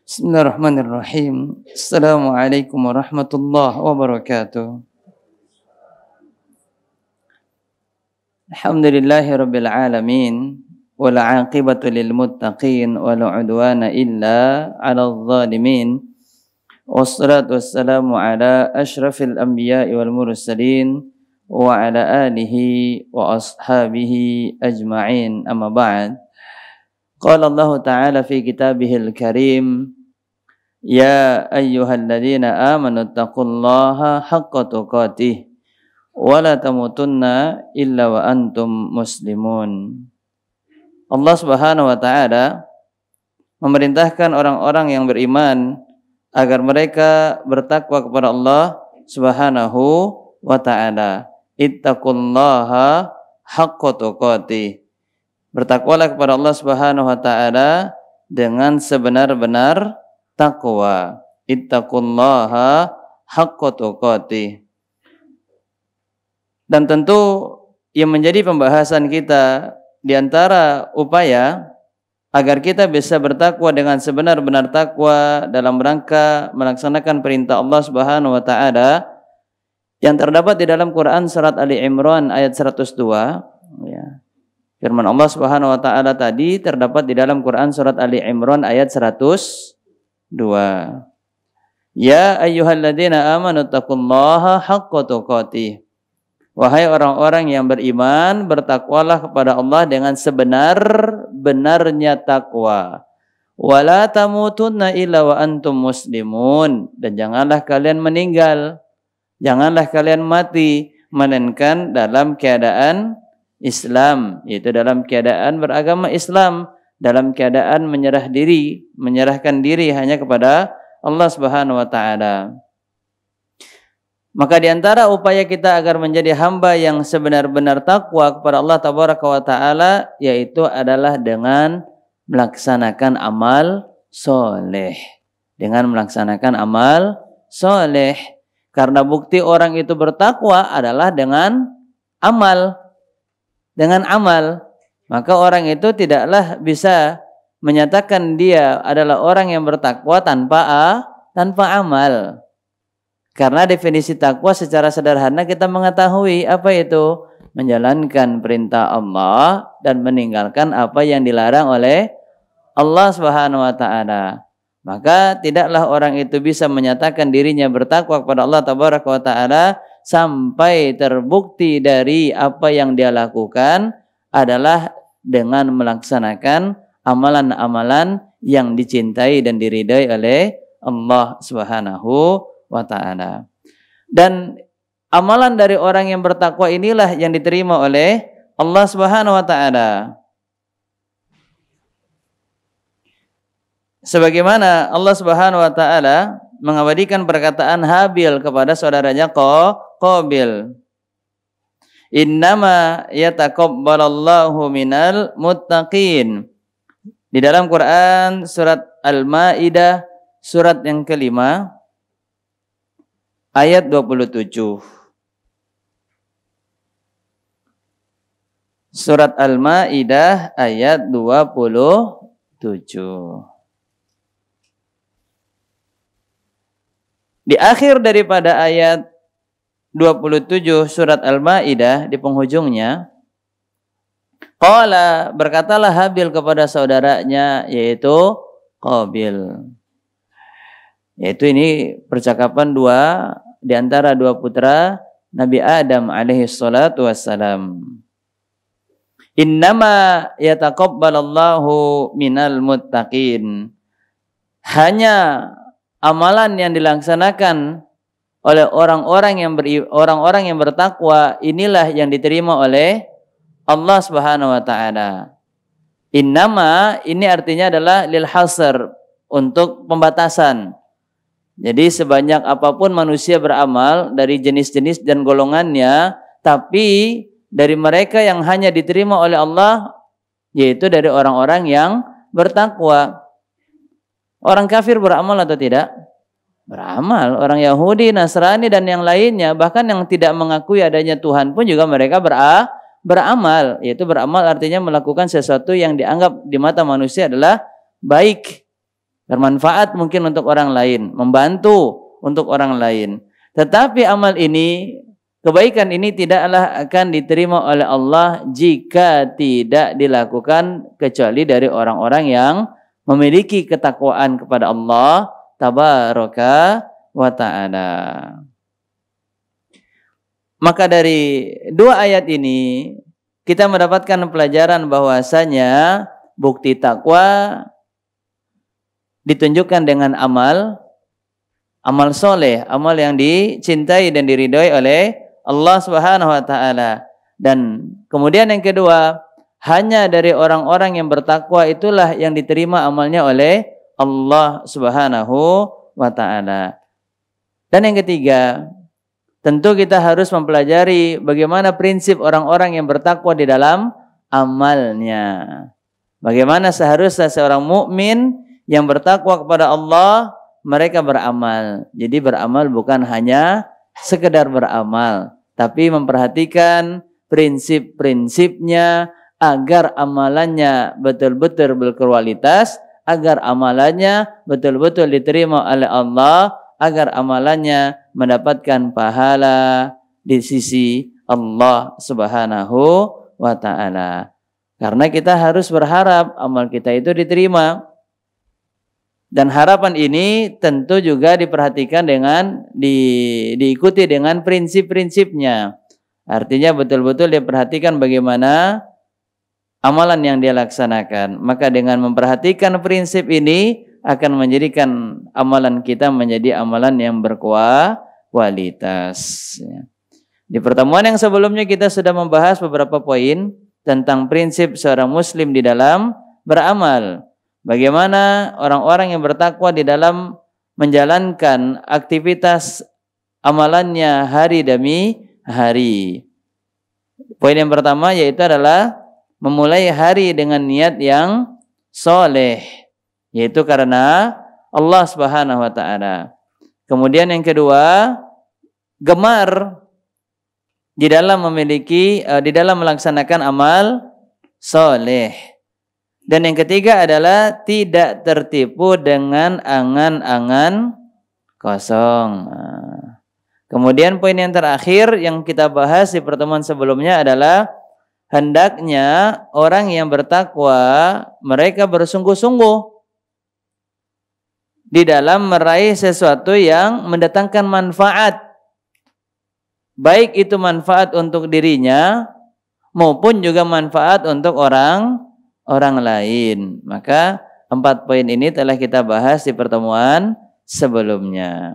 Bismillahirrahmanirrahim. Assalamualaikum warahmatullahi wabarakatuh. Alhamdulillahirabbil alamin wal 'aqibatu lil muttaqin wala 'udwana illa 'alal zalimin. Wassalatu wassalamu ala asyrafil anbiya'i wal mursalin wa ala alihi wa ashabihi ajma'in. Amma ba'd. Qala Allah Ta'ala fi kitabihil karim, ya ayyuhalladzina amanu taqullaha haqqa tuqatih wa la tamutunna illa wa antum muslimun. Allah Subhanahu wa taala memerintahkan orang-orang yang beriman agar mereka bertakwa kepada Allah Subhanahu wa taala. Ittaqullaha haqqa tuqatih. Bertakwalah kepada Allah Subhanahu wa taala dengan sebenar-benar takwa. Ittaqullaha haqqa tuqatih. Dan tentu yang menjadi pembahasan kita di antara upaya agar kita bisa bertakwa dengan sebenar-benar takwa dalam rangka melaksanakan perintah Allah Subhanahu wa taala yang terdapat di dalam Quran surat Ali Imran ayat 102, ya. Firman Allah Subhanahu wa taala tadi terdapat di dalam Quran surat Ali Imran ayat 102. Ya ayyuhalladzina amanu taqullaha haqqa tuqatih. Wahai orang-orang yang beriman, bertakwalah kepada Allah dengan sebenar-benarnya takwa. Wala tamutunna illa wa antum muslimun. Dan janganlah kalian meninggal, janganlah kalian mati melainkan dalam keadaan Islam, yaitu dalam keadaan beragama Islam, dalam keadaan menyerahkan diri hanya kepada Allah Subhanahu wa taala. Maka di antara upaya kita agar menjadi hamba yang sebenar-benar takwa kepada Allah Tabaraka wa taala yaitu adalah dengan melaksanakan amal soleh. Dengan melaksanakan amal soleh. Karena bukti orang itu bertakwa adalah dengan amal. Dengan amal, maka orang itu tidaklah bisa menyatakan dia adalah orang yang bertakwa tanpa amal. Karena definisi takwa secara sederhana kita mengetahui apa itu? Menjalankan perintah Allah dan meninggalkan apa yang dilarang oleh Allah Subhanahu wa taala. Maka tidaklah orang itu bisa menyatakan dirinya bertakwa kepada Allah Tabaraka wa taala sampai terbukti dari apa yang dia lakukan adalah dengan melaksanakan amalan-amalan yang dicintai dan diridai oleh Allah Subhanahu wa taala. Dan amalan dari orang yang bertakwa inilah yang diterima oleh Allah Subhanahu wa taala. Sebagaimana Allah Subhanahu wa taala mengabadikan perkataan Habil kepada saudaranya Qabil. Innama yataqabbalallahu minal muttaqin. Di dalam Quran surat Al-Maidah surat yang kelima ayat 27. Surat Al-Maidah ayat 27. Di akhir daripada ayat 27 surat Al-Maidah di penghujungnya, qala, berkatalah Habil kepada saudaranya yaitu Qabil. Yaitu ini percakapan di antara dua putra Nabi Adam alaihi salatu wassalam. Innama yataqabbalallahu minal muttaqin. Hanya amalan yang dilaksanakan oleh orang-orang yang bertakwa inilah yang diterima oleh Allah Subhanahu wa taala. Innama ini artinya adalah lil hasr, untuk pembatasan. Jadi sebanyak apapun manusia beramal dari jenis-jenis dan golongannya, tapi dari mereka yang hanya diterima oleh Allah yaitu dari orang-orang yang bertakwa. Orang kafir beramal atau tidak? Beramal. Orang Yahudi, Nasrani dan yang lainnya, bahkan yang tidak mengakui adanya Tuhan pun juga mereka beramal. Yaitu beramal artinya melakukan sesuatu yang dianggap di mata manusia adalah baik. bermanfaat mungkin untuk orang lain, membantu untuk orang lain. Tetapi amal ini, kebaikan ini tidaklah akan diterima oleh Allah jika tidak dilakukan kecuali dari orang-orang yang memiliki ketakwaan kepada Allah tabaraka wa ta'ala. Maka dari dua ayat ini kita mendapatkan pelajaran bahwasanya bukti takwa ditunjukkan dengan amal soleh, amal yang dicintai dan diridhoi oleh Allah Subhanahu wa taala. Dan kemudian yang kedua, hanya dari orang-orang yang bertakwa itulah yang diterima amalnya oleh Allah Subhanahu wa taala. Dan yang ketiga, tentu kita harus mempelajari bagaimana prinsip orang-orang yang bertakwa di dalam amalnya. Bagaimana seharusnya seorang mukmin yang bertakwa kepada Allah mereka beramal. Jadi beramal bukan hanya sekedar beramal, tapi memperhatikan prinsip-prinsipnya agar amalannya betul-betul berkualitas, agar amalannya betul-betul diterima oleh Allah, agar amalannya mendapatkan pahala di sisi Allah Subhanahu wa taala. Karena kita harus berharap amal kita itu diterima. Dan harapan ini tentu juga diperhatikan dengan diikuti dengan prinsip-prinsipnya. Artinya betul-betul diperhatikan bagaimana amalan yang dia laksanakan. Maka dengan memperhatikan prinsip ini akan menjadikan amalan kita menjadi amalan yang berkualitas. Di pertemuan yang sebelumnya kita sudah membahas beberapa poin tentang prinsip seorang muslim di dalam beramal. Bagaimana orang-orang yang bertakwa di dalam menjalankan aktivitas amalannya hari demi hari. Poin yang pertama yaitu adalah memulai hari dengan niat yang soleh, yaitu karena Allah Subhanahu wa taala. Kemudian yang kedua, gemar di dalam melaksanakan amal soleh. Dan yang ketiga adalah tidak tertipu dengan angan-angan kosong. Kemudian poin yang terakhir yang kita bahas di pertemuan sebelumnya adalah hendaknya orang yang bertakwa mereka bersungguh-sungguh di dalam meraih sesuatu yang mendatangkan manfaat. Baik itu manfaat untuk dirinya maupun juga manfaat untuk orang lain. Maka 4 poin ini telah kita bahas di pertemuan sebelumnya.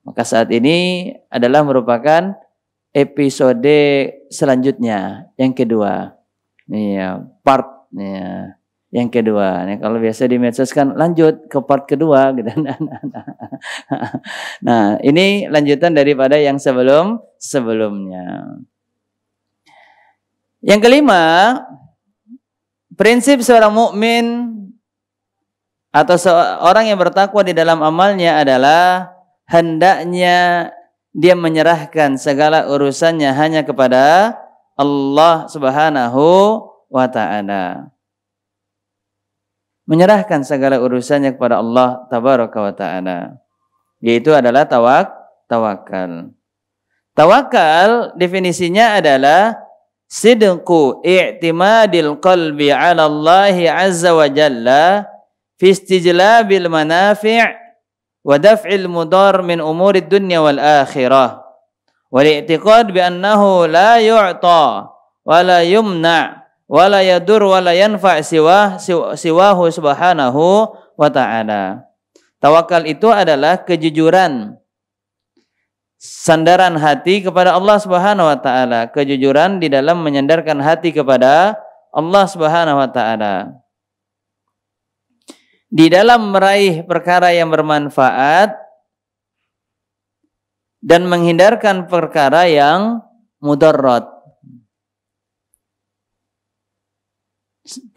Maka saat ini adalah merupakan episode selanjutnya, yang kedua. Part yang kedua. Kalau biasa di medsos kan lanjut ke part kedua gitu. Nah, ini lanjutan daripada yang sebelumnya. Yang kelima, prinsip seorang mukmin atau seorang yang bertakwa di dalam amalnya adalah hendaknya dia menyerahkan segala urusannya hanya kepada Allah Subhanahu wa taala. Menyerahkan segala urusannya kepada Allah tabaraka wa taala. Yaitu adalah tawakal. Tawakal definisinya adalah sidqu i'timadil qalbi 'ala Allah 'azza wa jalla fi istijlabil manafi' wa daf'il mudar min umurid dunya wal akhirah wal i'tiqad bi annahu la yu'ta wa la yumna wa la yadur wa la yanfa' siwahu subhanahu wa ta'ala. Tawakal itu adalah kejujuran, sandaran hati kepada Allah Subhanahu wa taala, kejujuran di dalam menyandarkan hati kepada Allah Subhanahu wa taala. Di dalam meraih perkara yang bermanfaat dan menghindarkan perkara yang mudarat.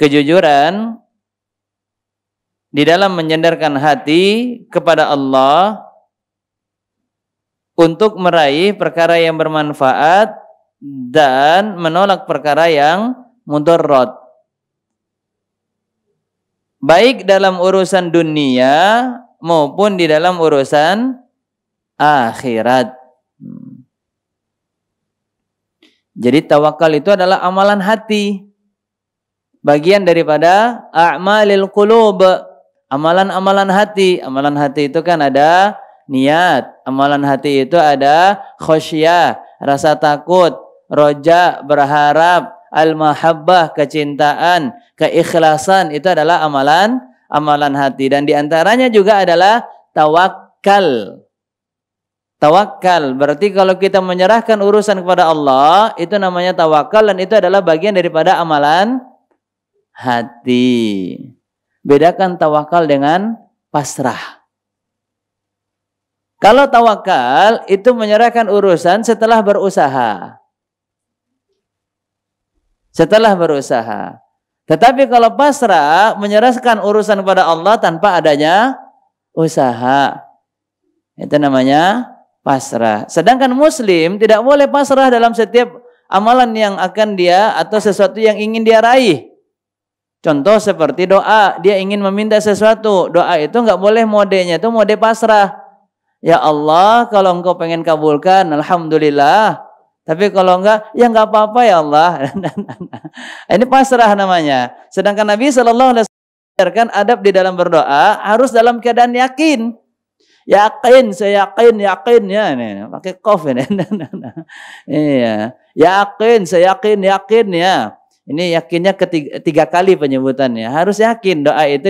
Kejujuran di dalam menyandarkan hati kepada Allah untuk meraih perkara yang bermanfaat dan menolak perkara yang mudarat. baik dalam urusan dunia maupun di dalam urusan akhirat. Jadi tawakal itu adalah amalan hati, bagian daripada a'malil qulub, amalan-amalan hati. Amalan hati itu kan ada niat, amalan hati itu ada khosyah, rasa takut, roja, berharap, al-mahabbah, kecintaan, keikhlasan, itu adalah amalan hati. Dan diantaranya juga adalah tawakal. Tawakal berarti kalau kita menyerahkan urusan kepada Allah, itu namanya tawakal, dan itu adalah bagian daripada amalan hati. Bedakan tawakal dengan pasrah. Kalau tawakal itu menyerahkan urusan setelah berusaha. Setelah berusaha. Tetapi kalau pasrah menyerahkan urusan kepada Allah tanpa adanya usaha. Itu namanya pasrah. Sedangkan muslim tidak boleh pasrah dalam setiap amalan yang akan dia atau sesuatu yang ingin dia raih. Contoh seperti doa, dia ingin meminta sesuatu. Doa itu nggak boleh modenya itu mode pasrah. Ya Allah, kalau engkau pengen kabulkan, alhamdulillah. Tapi kalau enggak, ya enggak apa-apa ya Allah. Ini pasrah namanya. Sedangkan Nabi SAW mengajarkan adab di dalam berdoa harus dalam keadaan yakin. Yakin, saya yakin ya, ini pakai qaf ini. Iya, yakin, saya yakin ya. Ini yakinnya tiga kali penyebutannya. Harus yakin doa itu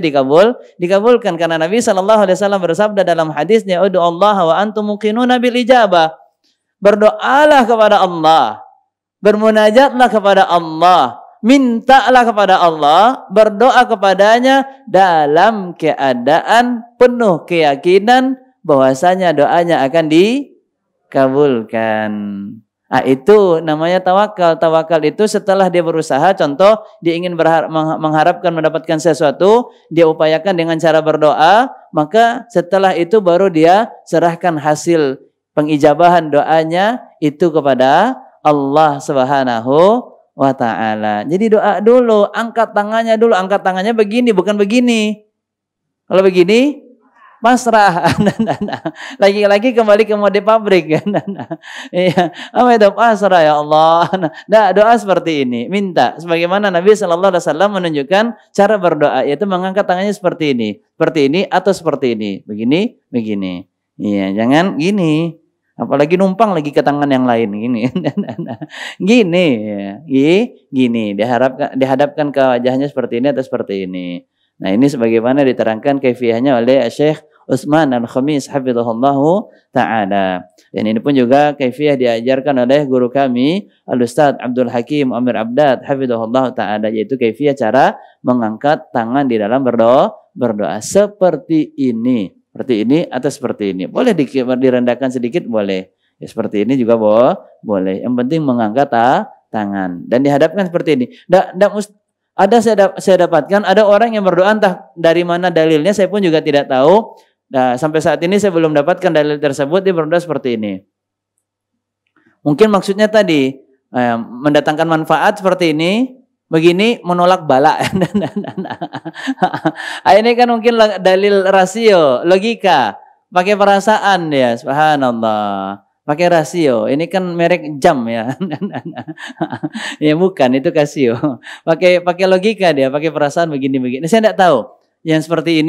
dikabulkan karena Nabi SAW bersabda dalam hadisnya, "Ud'u Allah wa antum muqinuna bil ijabah." Berdoalah kepada Allah, bermunajatlah kepada Allah, mintalah kepada Allah, berdoa kepadanya dalam keadaan penuh keyakinan bahwasanya doanya akan dikabulkan. Nah, itu namanya tawakal. Tawakal itu setelah dia berusaha, contoh dia ingin mengharapkan mendapatkan sesuatu, dia upayakan dengan cara berdoa, maka setelah itu baru dia serahkan hasil pengijabahan doanya itu kepada Allah Subhanahu wa ta'ala. Jadi doa dulu, angkat tangannya dulu. Angkat tangannya begini, bukan begini. Kalau begini, pasrah. Lagi-lagi kembali ke mode pabrik. Iya, apa itu pasrah ya Allah. Nah, doa seperti ini, minta. Sebagaimana Nabi SAW menunjukkan cara berdoa, yaitu mengangkat tangannya seperti ini atau seperti ini. Begini. Iya, jangan gini. Apalagi numpang lagi ke tangan yang lain gini. Gini, dihadapkan ke wajahnya seperti ini atau seperti ini. Nah, ini sebagaimana diterangkan kaifiyahnya oleh Syekh Utsman Al-Khamis hafizahullahu taala. Dan ini pun juga kaifiyah diajarkan oleh guru kami Al-Ustaz Abdul Hakim Amir Abdad hafizahullahu taala, yaitu kaifiyah cara mengangkat tangan di dalam berdoa seperti ini. Seperti ini atau seperti ini. Boleh direndahkan sedikit, boleh. Ya, seperti ini juga boleh. Yang penting mengangkat tangan. Dan dihadapkan seperti ini. Saya dapatkan ada orang yang berdoa, entah dari mana dalilnya, saya pun juga tidak tahu. Nah, sampai saat ini saya belum dapatkan dalil tersebut. Dia berdoa seperti ini. Mungkin maksudnya tadi mendatangkan manfaat seperti ini. Begini menolak bala. Ini kan mungkin dalil rasio, logika, pakai perasaan ya, subhanallah. Pakai rasio. Ini kan merek jam ya. Ya bukan, itu Casio. Pakai logika dia, pakai perasaan begini. Saya tidak tahu. Yang seperti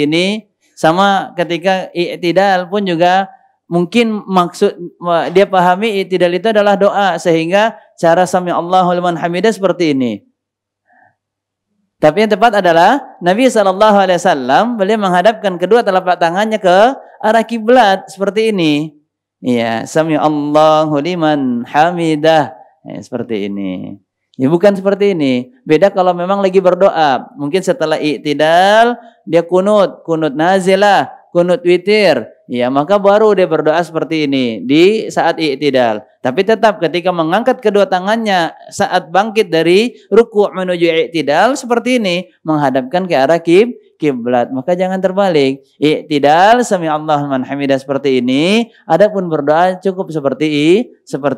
ini sama ketika i'tidal pun juga mungkin maksud dia pahami i'tidal itu adalah doa, sehingga cara sami Allahu liman hamidah seperti ini. Tapi yang tepat adalah Nabi SAW beliau menghadapkan kedua telapak tangannya ke arah kiblat seperti ini. Iya, sami Allahu liman hamidah. Seperti ini. Ya bukan seperti ini. Beda kalau memang lagi berdoa. Mungkin setelah i'tidal dia kunut nazilah, kunut witir. Ya, maka baru dia berdoa seperti ini di saat i'tidal. Tapi tetap ketika mengangkat kedua tangannya saat bangkit dari ruku' menuju i'tidal seperti ini, menghadapkan ke arah kiblat. Maka jangan terbalik. I'tidal sami Allahu liman hamidah seperti ini, adapun berdoa cukup seperti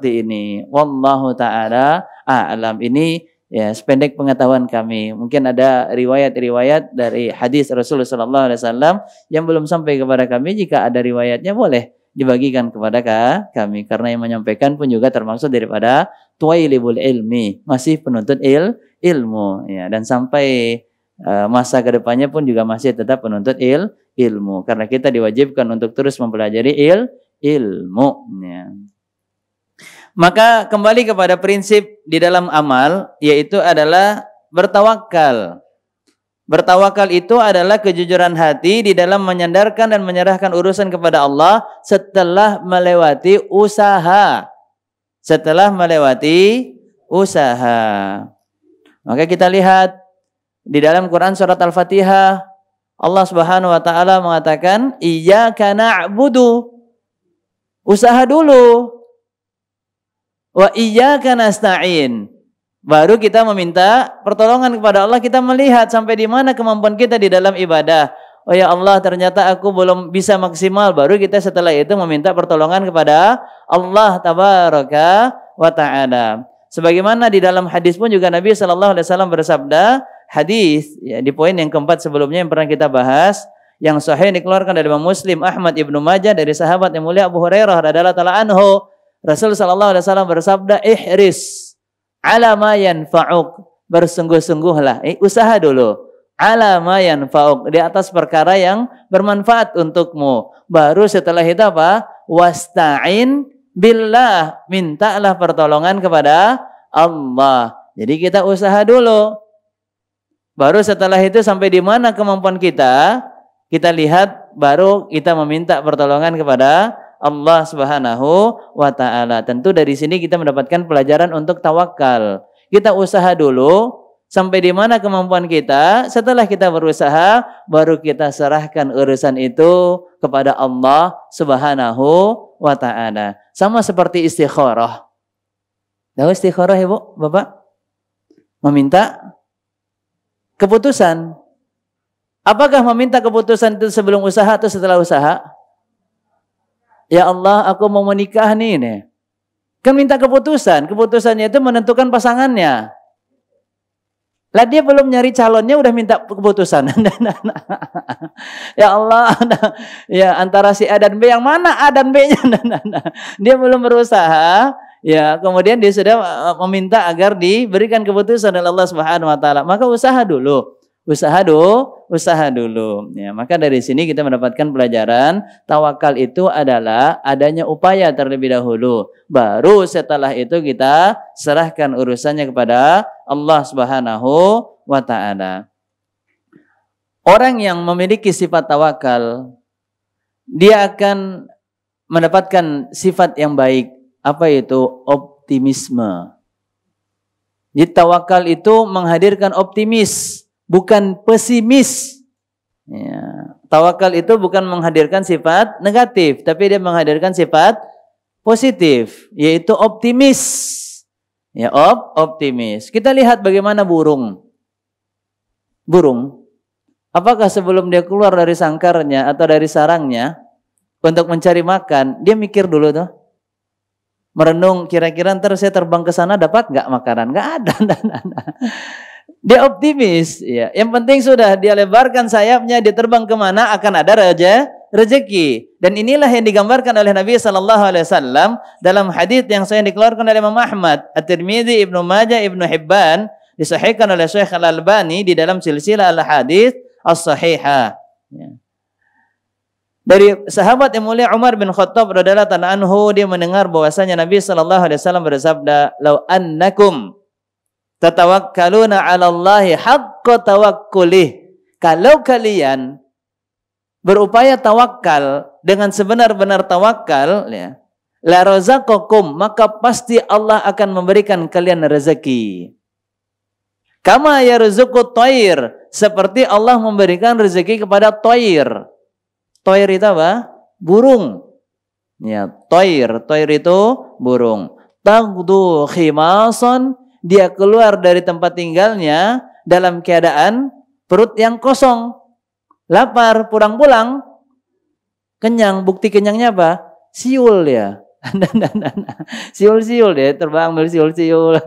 ini. Wallahu taala a'lam. Ini ya sependek pengetahuan kami. Mungkin ada riwayat-riwayat dari hadis Rasulullah SAW yang belum sampai kepada kami. Jika ada riwayatnya boleh dibagikan kepada kami, karena yang menyampaikan pun juga termasuk daripada tuwailibul ilmi, masih penuntut ilmu ya, dan sampai masa kedepannya pun juga masih tetap penuntut ilmu, karena kita diwajibkan untuk terus mempelajari ilmu ya. Maka kembali kepada prinsip di dalam amal, yaitu adalah bertawakal. Bertawakal itu adalah kejujuran hati di dalam menyandarkan dan menyerahkan urusan kepada Allah setelah melewati usaha. Setelah melewati usaha. Maka kita lihat di dalam Quran surat Al-Fatihah, Allah Subhanahu wa taala mengatakan, "Iyyaka na'budu." Usaha dulu. Wa iyyaka nasta'in. Baru kita meminta pertolongan kepada Allah, kita melihat sampai di mana kemampuan kita di dalam ibadah. Oh ya Allah, ternyata aku belum bisa maksimal. Baru kita setelah itu meminta pertolongan kepada Allah tabaraka wa ta'ala. Sebagaimana di dalam hadis pun juga Nabi SAW bersabda, hadis ya, di poin yang keempat sebelumnya yang pernah kita bahas, yang sahih dikeluarkan dari Imam Muslim, Ahmad, Ibnu Majah, dari sahabat yang mulia Abu Hurairah radhiyallahu ta'ala anhu. Rasul SAW bersabda, ihris ala ma yanfa'uk, bersungguh-sungguhlah, usaha dulu, ala ma yanfa'uk, di atas perkara yang bermanfaat untukmu. Baru setelah itu apa? Wasta'in billah, mintalah pertolongan kepada Allah. Jadi kita usaha dulu. Baru setelah itu sampai di mana kemampuan kita lihat, baru kita meminta pertolongan kepada Allah Subhanahu wa ta'ala. Tentu dari sini kita mendapatkan pelajaran untuk tawakal. Kita usaha dulu sampai di mana kemampuan kita. Setelah kita berusaha, baru kita serahkan urusan itu kepada Allah Subhanahu wa ta'ala. Sama seperti istikharah. Tahu istikharah Ibu, Bapak? Meminta keputusan. Apakah meminta keputusan itu sebelum usaha atau setelah usaha? Ya Allah, aku mau menikah nih. Kan minta keputusan. Keputusannya itu menentukan pasangannya. Lah dia belum nyari calonnya udah minta keputusan. Ya Allah, ya antara si A dan B, yang mana A dan B-nya? Dia belum berusaha. Ya, kemudian dia sudah meminta agar diberikan keputusan oleh Allah Subhanahu wa taala. Maka usaha dulu. Usaha dulu. Ya, maka dari sini kita mendapatkan pelajaran tawakal itu adalah adanya upaya terlebih dahulu. Baru setelah itu kita serahkan urusannya kepada Allah Subhanahu wa taala. Orang yang memiliki sifat tawakal, dia akan mendapatkan sifat yang baik. Apa itu? Optimisme. Jadi tawakal itu menghadirkan optimis, bukan pesimis. Ya. Tawakal itu bukan menghadirkan sifat negatif, tapi dia menghadirkan sifat positif, yaitu optimis. Ya, optimis. Kita lihat bagaimana burung. Burung, apakah sebelum dia keluar dari sangkarnya atau dari sarangnya untuk mencari makan, dia mikir dulu tuh? Merenung, kira-kira ntar saya terbang ke sana dapat nggak makanan? Nggak ada. Dia optimis, ya. Yang penting sudah dia lebarkan sayapnya, dia terbang kemana akan ada rezeki. Dan inilah yang digambarkan oleh Nabi SAW dalam hadis yang saya dikeluarkan oleh Imam Ahmad, At-Tirmidzi, Ibnu Majah, Ibnu Hibban, disahihkan oleh Syekh Al-Albani di dalam silsilah al-hadis as-sahihah. Ya. Dari sahabat yang mulia Umar bin Khattab radhiyallahu ta'ala anhu, dia mendengar bahwasanya Nabi SAW bersabda, "Lau annakum tatawakkaluna 'ala Allahi haqqa tawakkulih." Kalau kalian berupaya tawakal dengan sebenar-benar tawakal, ya, la razaqakum, maka pasti Allah akan memberikan kalian rezeki. Kama yarzuqut thair, seperti Allah memberikan rezeki kepada thair. Thair itu apa? Burung. Ya, thair itu burung. Taghdu khimasan, dia keluar dari tempat tinggalnya dalam keadaan perut yang kosong. Lapar, pulang-pulang kenyang. Bukti kenyangnya apa? Siul ya. Siul-siul dia terbang bersiul-siul.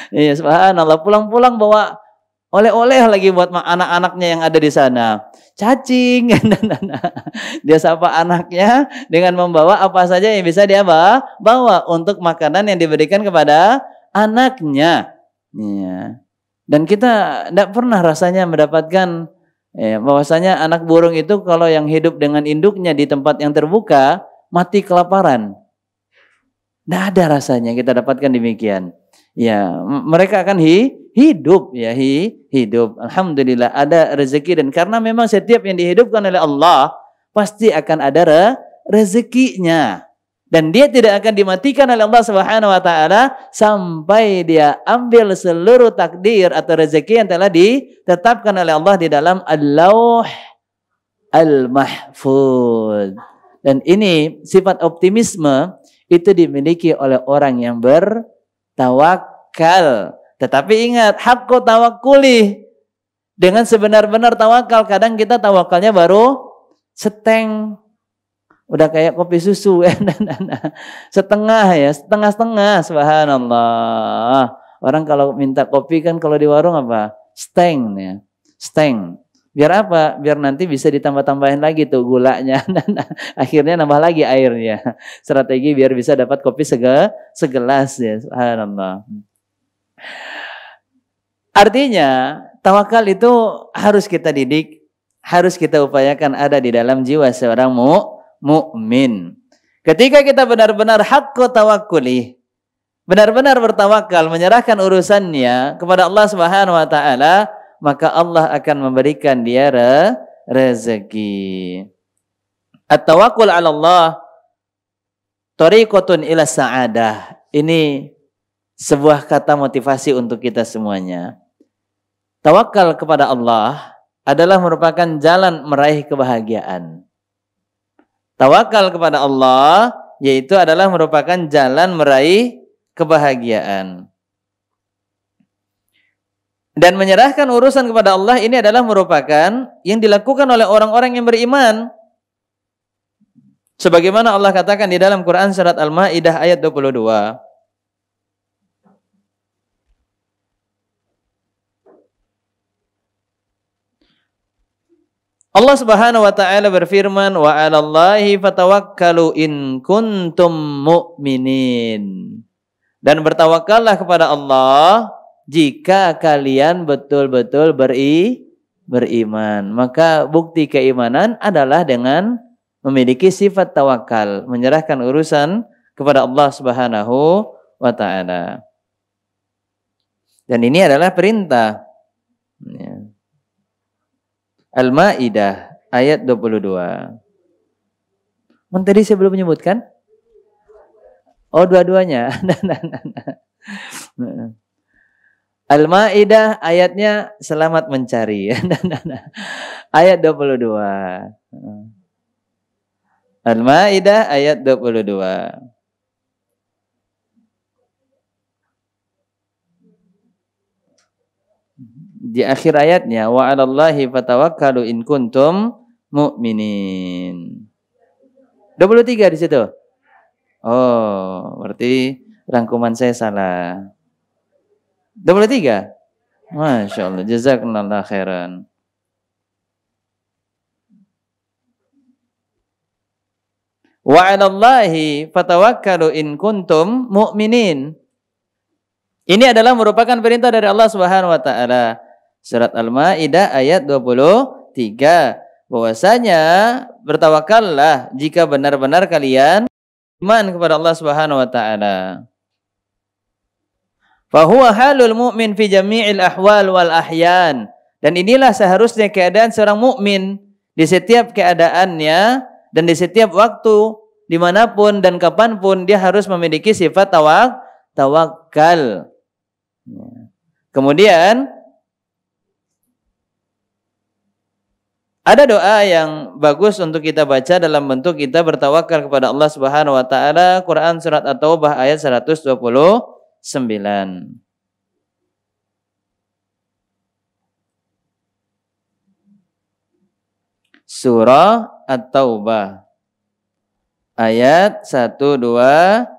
Iya, subhanallah, pulang-pulang bawa oleh-oleh lagi buat anak-anaknya yang ada di sana. Cacing. Dia sapa anaknya dengan membawa apa saja yang bisa dia bawa untuk makanan yang diberikan kepada anaknya. Ya. Dan kita tidak pernah rasanya mendapatkan bahwasanya anak burung itu kalau yang hidup dengan induknya di tempat yang terbuka mati kelaparan. Tidak ada rasanya kita dapatkan demikian. Ya, mereka akan hidup ya, hidup. Alhamdulillah ada rezeki, dan karena memang setiap yang dihidupkan oleh Allah pasti akan ada rezekinya. Dan dia tidak akan dimatikan oleh Allah Subhanahu wa taala sampai dia ambil seluruh takdir atau rezeki yang telah ditetapkan oleh Allah di dalam Al-Lauh Al-Mahfuz. Dan ini sifat optimisme itu dimiliki oleh orang yang bertawakal. Tetapi ingat, haqqu tawakkuli, dengan sebenar-benar tawakal. Kadang kita tawakalnya baru seteng, udah kayak kopi susu ya. Setengah ya, setengah-setengah, subhanallah. Orang kalau minta kopi kan kalau di warung apa? Steng ya, steng. Biar apa? Biar nanti bisa ditambah-tambahin lagi tuh gulanya. Akhirnya nambah lagi airnya. Strategi biar bisa dapat kopi segelas ya. Subhanallah. Artinya tawakal itu harus kita didik, harus kita upayakan ada di dalam jiwa seorang mukmin. Ketika kita benar-benar haqqu tawakkuli, benar-benar bertawakal, menyerahkan urusannya kepada Allah Subhanahu wa taala, maka Allah akan memberikan dia rezeki. At-tawakkul 'ala Allah thariqatun ila sa'adah. Ini sebuah kata motivasi untuk kita semuanya. Tawakal kepada Allah adalah merupakan jalan meraih kebahagiaan. Tawakal kepada Allah yaitu adalah merupakan jalan meraih kebahagiaan. Dan menyerahkan urusan kepada Allah ini adalah merupakan yang dilakukan oleh orang-orang yang beriman. Sebagaimana Allah katakan di dalam Quran surat Al-Maidah ayat 22. Allah Subhanahu wa taala berfirman, wa 'alallahi fatawakkalu in kuntum mu'minin. Dan bertawakallah kepada Allah jika kalian betul-betul beriman. Maka bukti keimanan adalah dengan memiliki sifat tawakal, menyerahkan urusan kepada Allah Subhanahu wa taala. Dan ini adalah perintah. Al-Maidah ayat 22. Tadi saya belum menyebutkan? Oh, dua-duanya. Al-Maidah ayatnya selamat mencari. Ayat 22. Al-Maidah ayat 22. Di akhir ayatnya, wa 'alallahi fatawakkalu in kuntum mu'minin. 23 di situ. Oh, berarti rangkuman saya salah. 23. Masya Allah, jazakallahu khairan. Wa 'alallahi fatawakkalu in kuntum mu'minin. Ini adalah merupakan perintah dari Allah Subhanahu wa taala. Surat Al-Maidah ayat 23. Bahwasanya bertawakallah jika benar-benar kalian iman kepada Allah Subhanahu wa taala. Fahuwa halul mu'min fi jami'il ahwal wal ahyan. Dan inilah seharusnya keadaan seorang mukmin di setiap keadaannya dan di setiap waktu, dimanapun dan kapanpun dia harus memiliki sifat tawakal. Kemudian ada doa yang bagus untuk kita baca dalam bentuk kita bertawakal kepada Allah Subhanahu wa taala. Quran surat At-Taubah ayat 129. Surah At-Taubah ayat 129.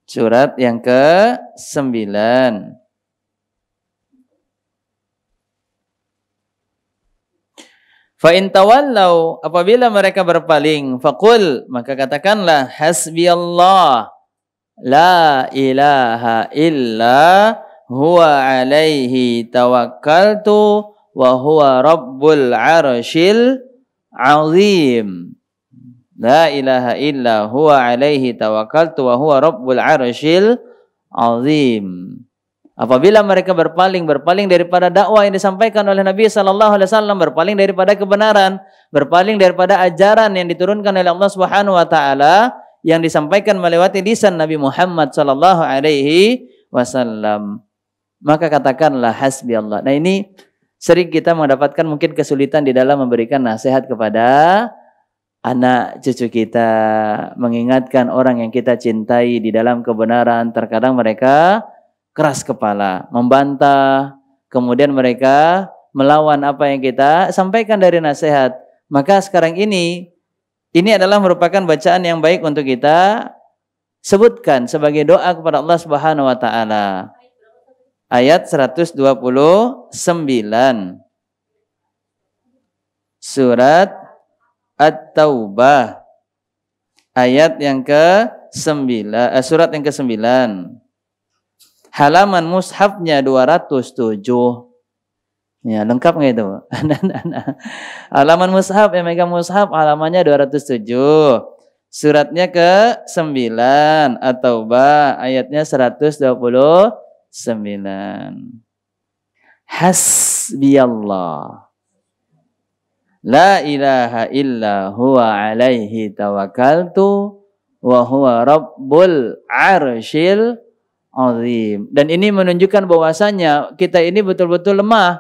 Surat yang ke-9. Fa in tawallau, apabila mereka berpaling, faqul, maka katakanlah, hasbiyallah la ilaha illa huwa alaihi tawakkaltu wa huwa rabbul arsyil azim. La ilaha illa huwa alaihi tawakkaltu wa huwa rabbul arsyil azim. Apabila mereka berpaling daripada dakwah yang disampaikan oleh Nabi sallallahu alaihi wasallam, berpaling daripada kebenaran, berpaling daripada ajaran yang diturunkan oleh Allah Subhanahu wa taala yang disampaikan melewati lisan Nabi Muhammad sallallahu alaihi wasallam, maka katakanlah hasbiyallah. Nah, ini sering kita mendapatkan mungkin kesulitan di dalam memberikan nasihat kepada anak cucu kita, mengingatkan orang yang kita cintai di dalam kebenaran. Terkadang mereka keras kepala, membantah, kemudian mereka melawan apa yang kita sampaikan dari nasihat. Maka sekarang ini adalah merupakan bacaan yang baik untuk kita sebutkan sebagai doa kepada Allah Subhanahu wa taala. Ayat 129 Surat At-Taubah, ayat yang ke-9, surat yang ke-9. Halaman mushafnya 207. Ya, lengkap nggak itu? Halaman mushaf, yang megang mushaf halamannya 207. Suratnya ke-9 At-Taubah, ayatnya 129. Hasbiyallah la ilaha illa huwa alaihi tawakkaltu wa huwa rabbul arsyil azim. Dan ini menunjukkan bahwasanya kita ini betul-betul lemah.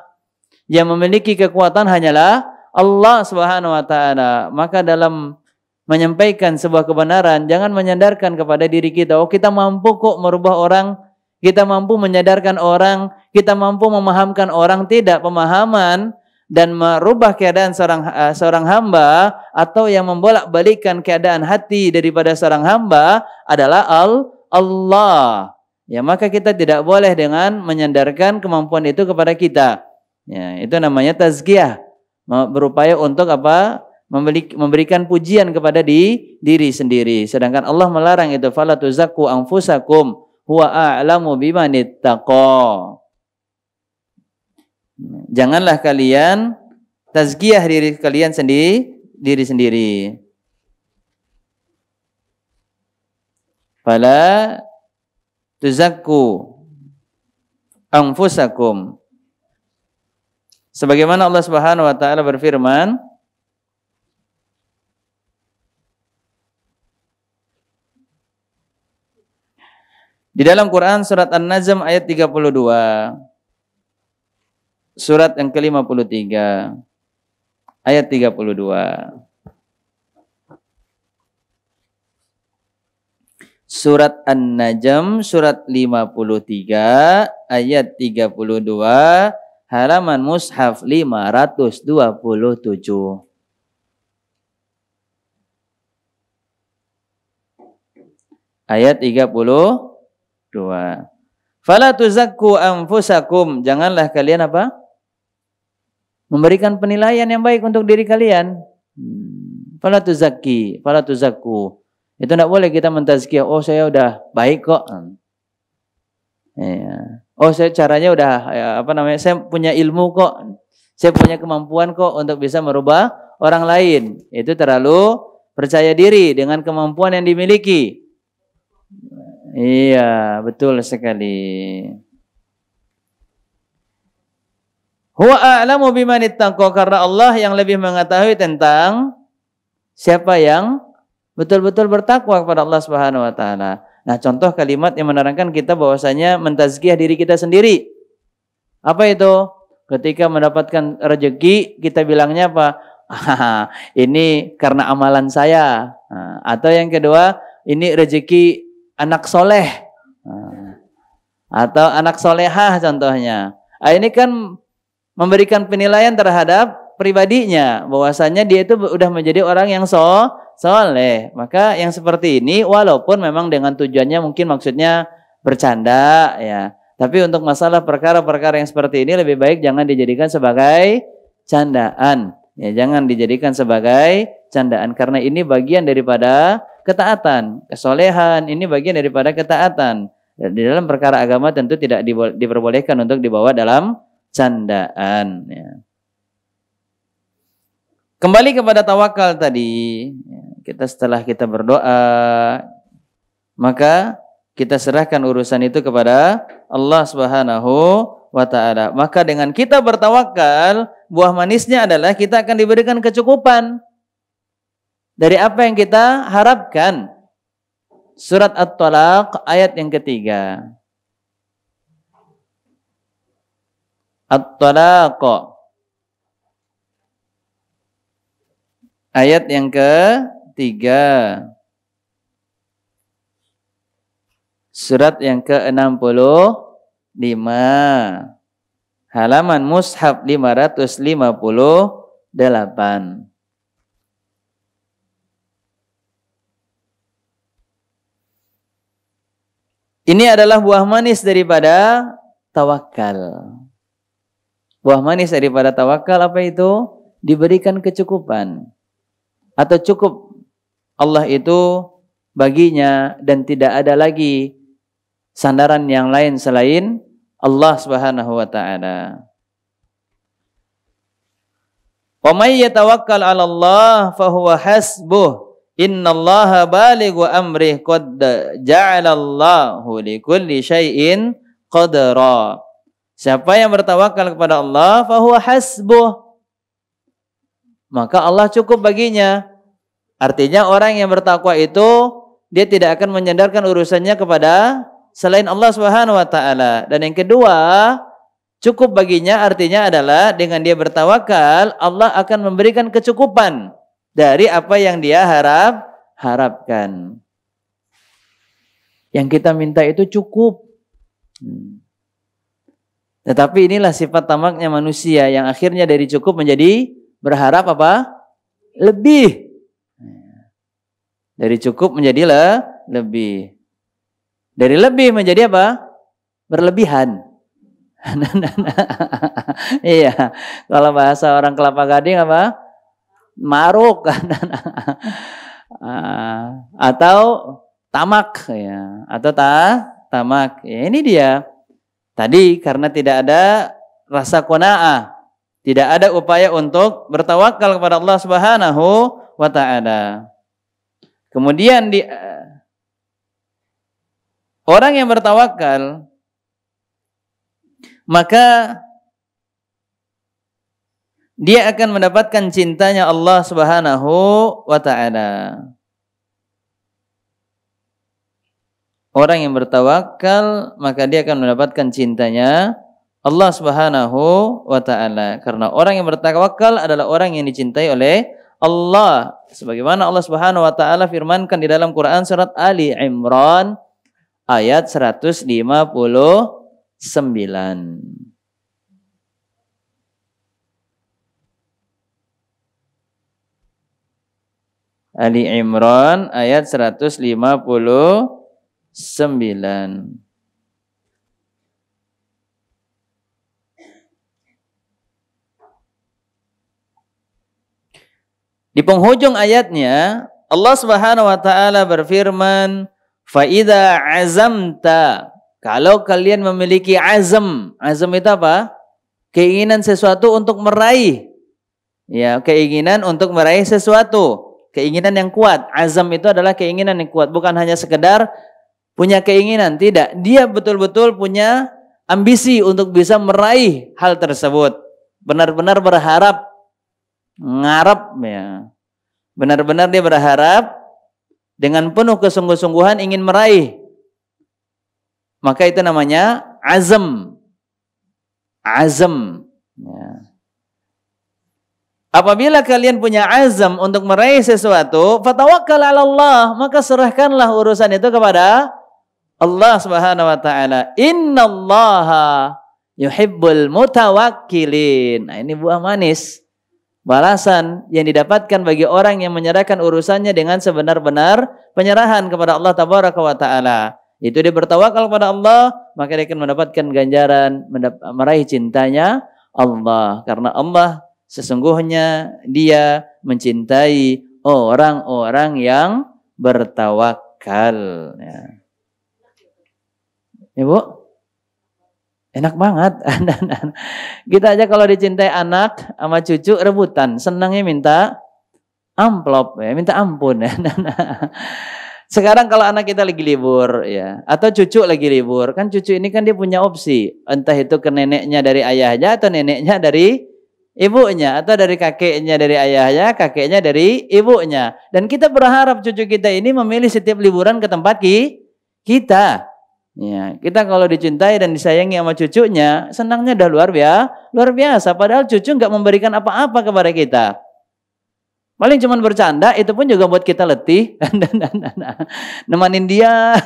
Yang memiliki kekuatan hanyalah Allah Subhanahu wa taala. Maka dalam menyampaikan sebuah kebenaran, jangan menyandarkan kepada diri kita, oh kita mampu kok merubah orang, kita mampu menyadarkan orang, kita mampu memahamkan orang. Tidak, pemahaman dan merubah keadaan seorang hamba atau yang membolak-balikkan keadaan hati daripada seorang hamba adalah Allah. Ya, maka kita tidak boleh dengan menyandarkan kemampuan itu kepada kita. Ya, itu namanya tazkiyah. Berupaya untuk apa? Memberikan pujian kepada diri sendiri. Sedangkan Allah melarang itu, fala tuzakku anfusakum huwa a'lamu bimanittaqa. Janganlah kalian tazkiyah diri kalian sendiri. Fala tuzakku anfusakum. Sebagaimana Allah Subhanahu wa taala berfirman, di dalam Quran surat An-Najm ayat 32. Surat yang ke-53 ayat 32. Surat An-Najm surat 53 ayat 32, halaman mushaf 527. Ayat 32. Fala tuzakku anfusakum, janganlah kalian apa? Memberikan penilaian yang baik untuk diri kalian. Fala tuzakki, fala tuzakku. Itu tidak boleh kita mentazkiyah, oh saya udah baik kok. Ya. Oh saya caranya udah saya punya ilmu kok. Saya punya kemampuan kok untuk bisa merubah orang lain. Itu terlalu percaya diri dengan kemampuan yang dimiliki. Iya, betul sekali. Huwa a'lamu bimanittaqa, karena Allah yang lebih mengetahui tentang siapa yang betul-betul bertakwa kepada Allah Subhanahu wa taala. Nah, contoh kalimat yang menerangkan kita bahwasanya mentazkiyah diri kita sendiri. Apa itu? Ketika mendapatkan rezeki, kita bilangnya apa? Ini karena amalan saya. Atau yang kedua, ini rezeki anak soleh. Atau anak solehah contohnya. Ini kan memberikan penilaian terhadap pribadinya, bahwasanya dia itu udah menjadi orang yang soleh. Maka yang seperti ini walaupun memang dengan tujuannya mungkin maksudnya bercanda ya, tapi untuk masalah perkara-perkara yang seperti ini lebih baik jangan dijadikan sebagai candaan. Ya, jangan dijadikan sebagai candaan karena ini bagian daripada ketaatan. Kesolehan ini bagian daripada ketaatan. Di dalam perkara agama tentu tidak diperbolehkan untuk dibawa dalam candaan. Ya. Kembali kepada tawakal tadi. Setelah kita berdoa, maka kita serahkan urusan itu kepada Allah Subhanahu wa ta'ala. Maka dengan kita bertawakal, buah manisnya adalah kita akan diberikan kecukupan dari apa yang kita harapkan. Surat At-Talaq ayat yang ketiga. At-Talaq ayat yang ketiga. Surat yang ke-65. Halaman mushaf 558. Ini adalah buah manis daripada tawakal. Buah manis daripada tawakal apa itu? Diberikan kecukupan. Atau cukup Allah itu baginya dan tidak ada lagi sandaran yang lain selain Allah Subhanahu wa ta'ala. Wa may yatawakkal 'ala Allah fa huwa hasbuh. Innallaha balighu amrih qad ja'alallahu likulli syai'in qadra. Siapa yang bertawakal kepada Allah fa huwa hasbuh, maka Allah cukup baginya. Artinya orang yang bertakwa itu dia tidak akan menyandarkan urusannya kepada selain Allah Subhanahu wa ta'ala. Dan yang kedua, cukup baginya artinya adalah dengan dia bertawakal, Allah akan memberikan kecukupan dari apa yang dia harapkan. Yang kita minta itu cukup. Tetapi inilah sifat tamaknya manusia yang akhirnya dari cukup menjadi berharap apa? Lebih. Dari cukup menjadi lebih. Dari lebih menjadi apa? Berlebihan. Iya. Kalau bahasa orang Kelapa Gading apa? Maruk. Atau tamak ya. Atau tamak. Ya, ini dia. Tadi karena tidak ada rasa qanaah, tidak ada upaya untuk bertawakal kepada Allah Subhanahu wa ta'ala. Kemudian orang yang bertawakal, maka dia akan mendapatkan cintanya Allah Subhanahu wa ta'ala. Orang yang bertawakal, maka dia akan mendapatkan cintanya Allah Subhanahu wa ta'ala. Karena orang yang bertawakal adalah orang yang dicintai oleh Allah. Sebagaimana Allah Subhanahu wa ta'ala firmankan di dalam Quran surat Ali Imran ayat 159. Ali Imran ayat 159. Di penghujung ayatnya Allah Subhanahu wa taala berfirman, "Fa idza azamta", kalau kalian memiliki azam. Azam itu apa? Keinginan sesuatu untuk meraih. Ya, keinginan untuk meraih sesuatu. Keinginan yang kuat. Azam itu adalah keinginan yang kuat, bukan hanya sekedar punya keinginan, tidak. Dia betul-betul punya ambisi untuk bisa meraih hal tersebut. Benar-benar berharap, ngarep ya. Benar-benar dia berharap dengan penuh kesungguh-sungguhan ingin meraih. Maka itu namanya azam. Azam. Ya. Apabila kalian punya azam untuk meraih sesuatu, fatawakkal 'ala Allah, maka serahkanlah urusan itu kepada Allah Subhanahu wa taala. Innallaha yuhibbul mutawakkilin. Nah, ini buah manis. Balasan yang didapatkan bagi orang yang menyerahkan urusannya dengan sebenar-benar penyerahan kepada Allah Tabaraka wa Ta'ala. Itu dia bertawakal kepada Allah, maka dia akan mendapatkan ganjaran, meraih cintanya Allah. Karena Allah sesungguhnya dia mencintai orang-orang yang bertawakal. Ya. Ibu, enak banget. Kita aja kalau dicintai anak sama cucu rebutan, senangnya minta amplop, ya, minta ampun. Ya. Sekarang kalau anak kita lagi libur, ya, atau cucu lagi libur, kan cucu ini kan dia punya opsi, entah itu ke neneknya dari ayahnya atau neneknya dari ibunya, atau dari kakeknya dari ayahnya, kakeknya dari ibunya. Dan kita berharap cucu kita ini memilih setiap liburan ke tempat kita. Ya, kita kalau dicintai dan disayangi sama cucunya, senangnya udah luar biasa. Padahal cucu nggak memberikan apa-apa kepada kita. Paling cuma bercanda, itu pun juga buat kita letih. Nemanin dia,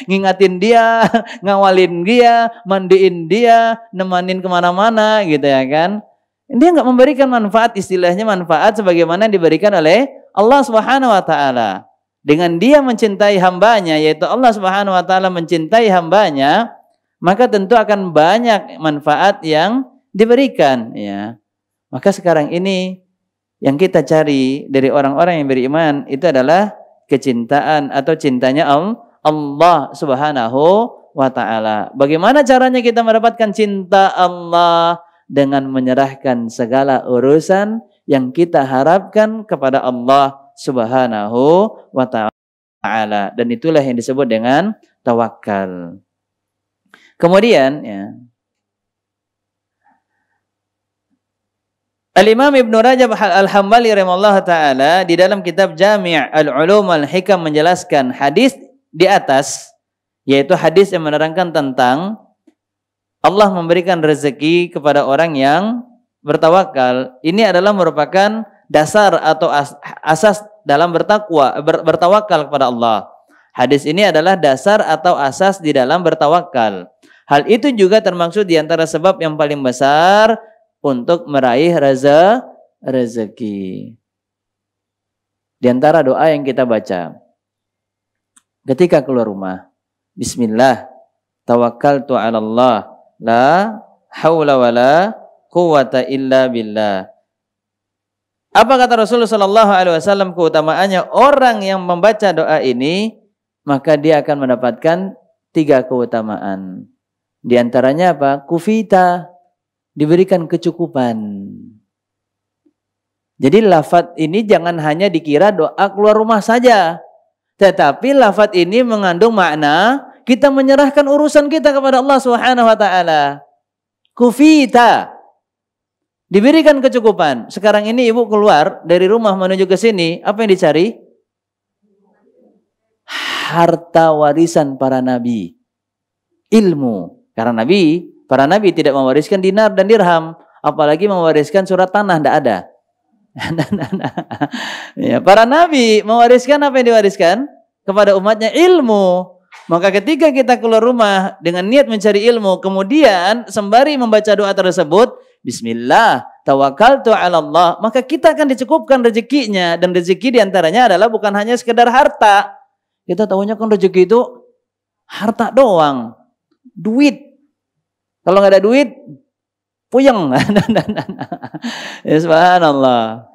ngingatin dia, ngawalin dia, mandiin dia, nemanin kemana-mana gitu ya kan. Dia nggak memberikan manfaat, istilahnya manfaat sebagaimana diberikan oleh Allah Subhanahu wa Ta'ala. Dengan dia mencintai hambanya, yaitu Allah Subhanahu wa Ta'ala mencintai hambanya, maka tentu akan banyak manfaat yang diberikan. Ya. Maka sekarang ini yang kita cari dari orang-orang yang beriman itu adalah kecintaan atau cintanya Allah Subhanahu wa Ta'ala. Bagaimana caranya kita mendapatkan cinta Allah? Dengan menyerahkan segala urusan yang kita harapkan kepada Allah Subhanahu wa Ta'ala. Dan itulah yang disebut dengan tawakal. Kemudian ya, Al-Imam Ibn Rajab Al-Hambali rahimahullah ta'ala di dalam kitab Jami' Al-Ulum Al-Hikam menjelaskan hadis di atas, yaitu hadis yang menerangkan tentang Allah memberikan rezeki kepada orang yang bertawakal. Ini adalah merupakan dasar atau asas dalam bertawakal kepada Allah. Hadis ini adalah dasar atau asas di dalam bertawakal. Hal itu juga termaksud di antara sebab yang paling besar untuk meraih rezeki. Di antara doa yang kita baca ketika keluar rumah, Bismillah, tawakkaltu 'ala Allah, la haula wala quwwata illa billah. Apa kata Rasulullah sallallahu alaihi wasallam keutamaannya orang yang membaca doa ini, maka dia akan mendapatkan 3 keutamaan. Di antaranya apa? Kufita, diberikan kecukupan. Jadi lafaz ini jangan hanya dikira doa keluar rumah saja, tetapi lafaz ini mengandung makna kita menyerahkan urusan kita kepada Allah Subhanahu wa Ta'ala. Kufita, diberikan kecukupan. Sekarang ini ibu keluar dari rumah menuju ke sini, apa yang dicari? Harta warisan para nabi, ilmu. Karena para nabi tidak mewariskan dinar dan dirham, apalagi mewariskan surat tanah, tidak ada. Ya, para nabi mewariskan apa yang diwariskan kepada umatnya? Ilmu. Maka ketika kita keluar rumah dengan niat mencari ilmu, kemudian sembari membaca doa tersebut, Bismillah, tawakkaltu 'ala Allah, maka kita akan dicukupkan rezekinya. Dan rezeki diantaranya adalah bukan hanya sekedar harta. Kita tahunya kan rezeki itu harta doang, duit. Kalau nggak ada duit, puyeng. Ya, subhanallah.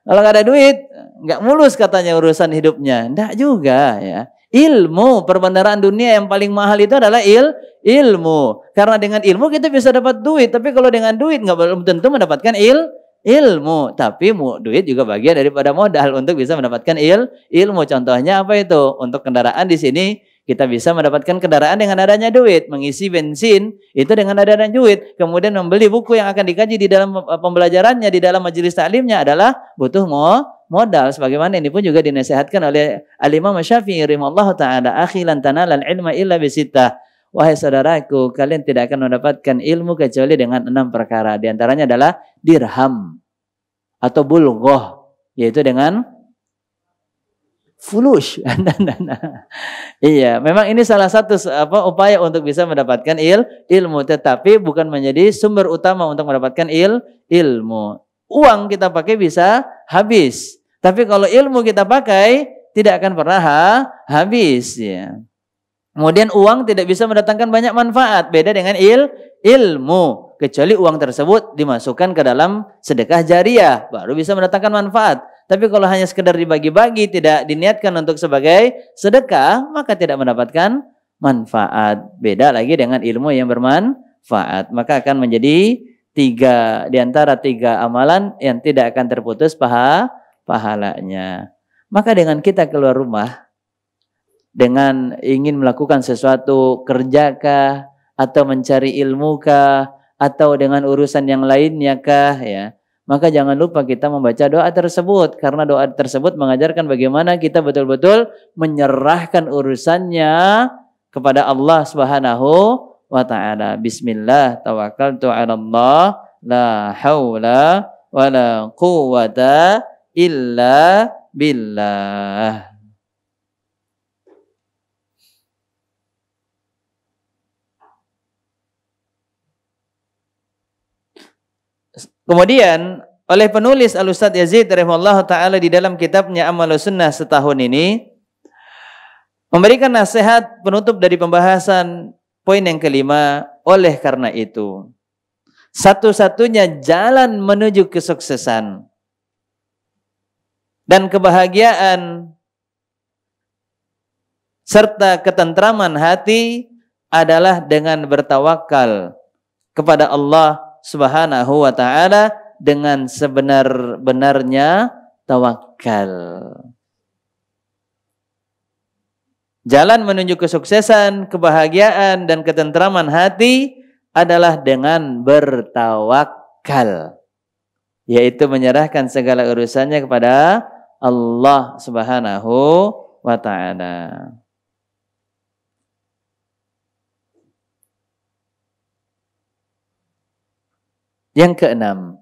Kalau nggak ada duit, nggak mulus katanya urusan hidupnya. Nggak juga ya. Ilmu, perbendaharaan dunia yang paling mahal itu adalah ilmu. Karena dengan ilmu kita bisa dapat duit. Tapi kalau dengan duit nggak belum tentu mendapatkan ilmu. Tapi duit juga bagian daripada modal untuk bisa mendapatkan ilmu. Contohnya apa itu? Untuk kendaraan di sini kita bisa mendapatkan kendaraan dengan adanya duit. Mengisi bensin itu dengan adanya duit. Kemudian membeli buku yang akan dikaji di dalam pembelajarannya, di dalam majelis taklimnya adalah butuh modal. Sebagaimana ini pun juga dinasihatkan oleh Al-Imam Syafi'i rahimahullah ta'ala, akhi lan tanalal ilma illa bisittah. Wahai saudaraku, kalian tidak akan mendapatkan ilmu kecuali dengan 6 perkara. Di antaranya adalah dirham atau bulghah, yaitu dengan fulus. Iya, memang ini salah satu upaya untuk bisa mendapatkan ilmu, tetapi bukan menjadi sumber utama untuk mendapatkan ilmu. Uang kita pakai bisa habis, tapi kalau ilmu kita pakai tidak akan pernah habis ya. Kemudian uang tidak bisa mendatangkan banyak manfaat, beda dengan ilmu. Kecuali uang tersebut dimasukkan ke dalam sedekah jariah, baru bisa mendatangkan manfaat. Tapi kalau hanya sekedar dibagi-bagi, tidak diniatkan untuk sebagai sedekah, maka tidak mendapatkan manfaat. Beda lagi dengan ilmu yang bermanfaat. Maka akan menjadi di antara tiga amalan yang tidak akan terputus pahalanya. Maka dengan kita keluar rumah, dengan ingin melakukan sesuatu, kerjakah, atau mencari ilmukah, atau dengan urusan yang lainnya kah, ya, maka jangan lupa kita membaca doa tersebut, karena doa tersebut mengajarkan bagaimana kita betul-betul menyerahkan urusannya kepada Allah Subhanahu wa ta'ala. Bismillah tawakkaltu 'ala Allah, la haula wala quwwata illa billah. Kemudian oleh penulis Al-Ustadz Yazid rahimahullah ta'ala di dalam kitabnya Amalus Sunnah setahun ini memberikan nasihat penutup dari pembahasan poin yang kelima. Oleh karena itu, satu-satunya jalan menuju kesuksesan dan kebahagiaan serta ketentraman hati adalah dengan bertawakal kepada Allah Subhanahu wa ta'ala dengan sebenar-benarnya tawakal. Jalan menuju kesuksesan, kebahagiaan dan ketentraman hati adalah dengan bertawakal, yaitu menyerahkan segala urusannya kepada Allah Subhanahu wa ta'ala. Yang keenam,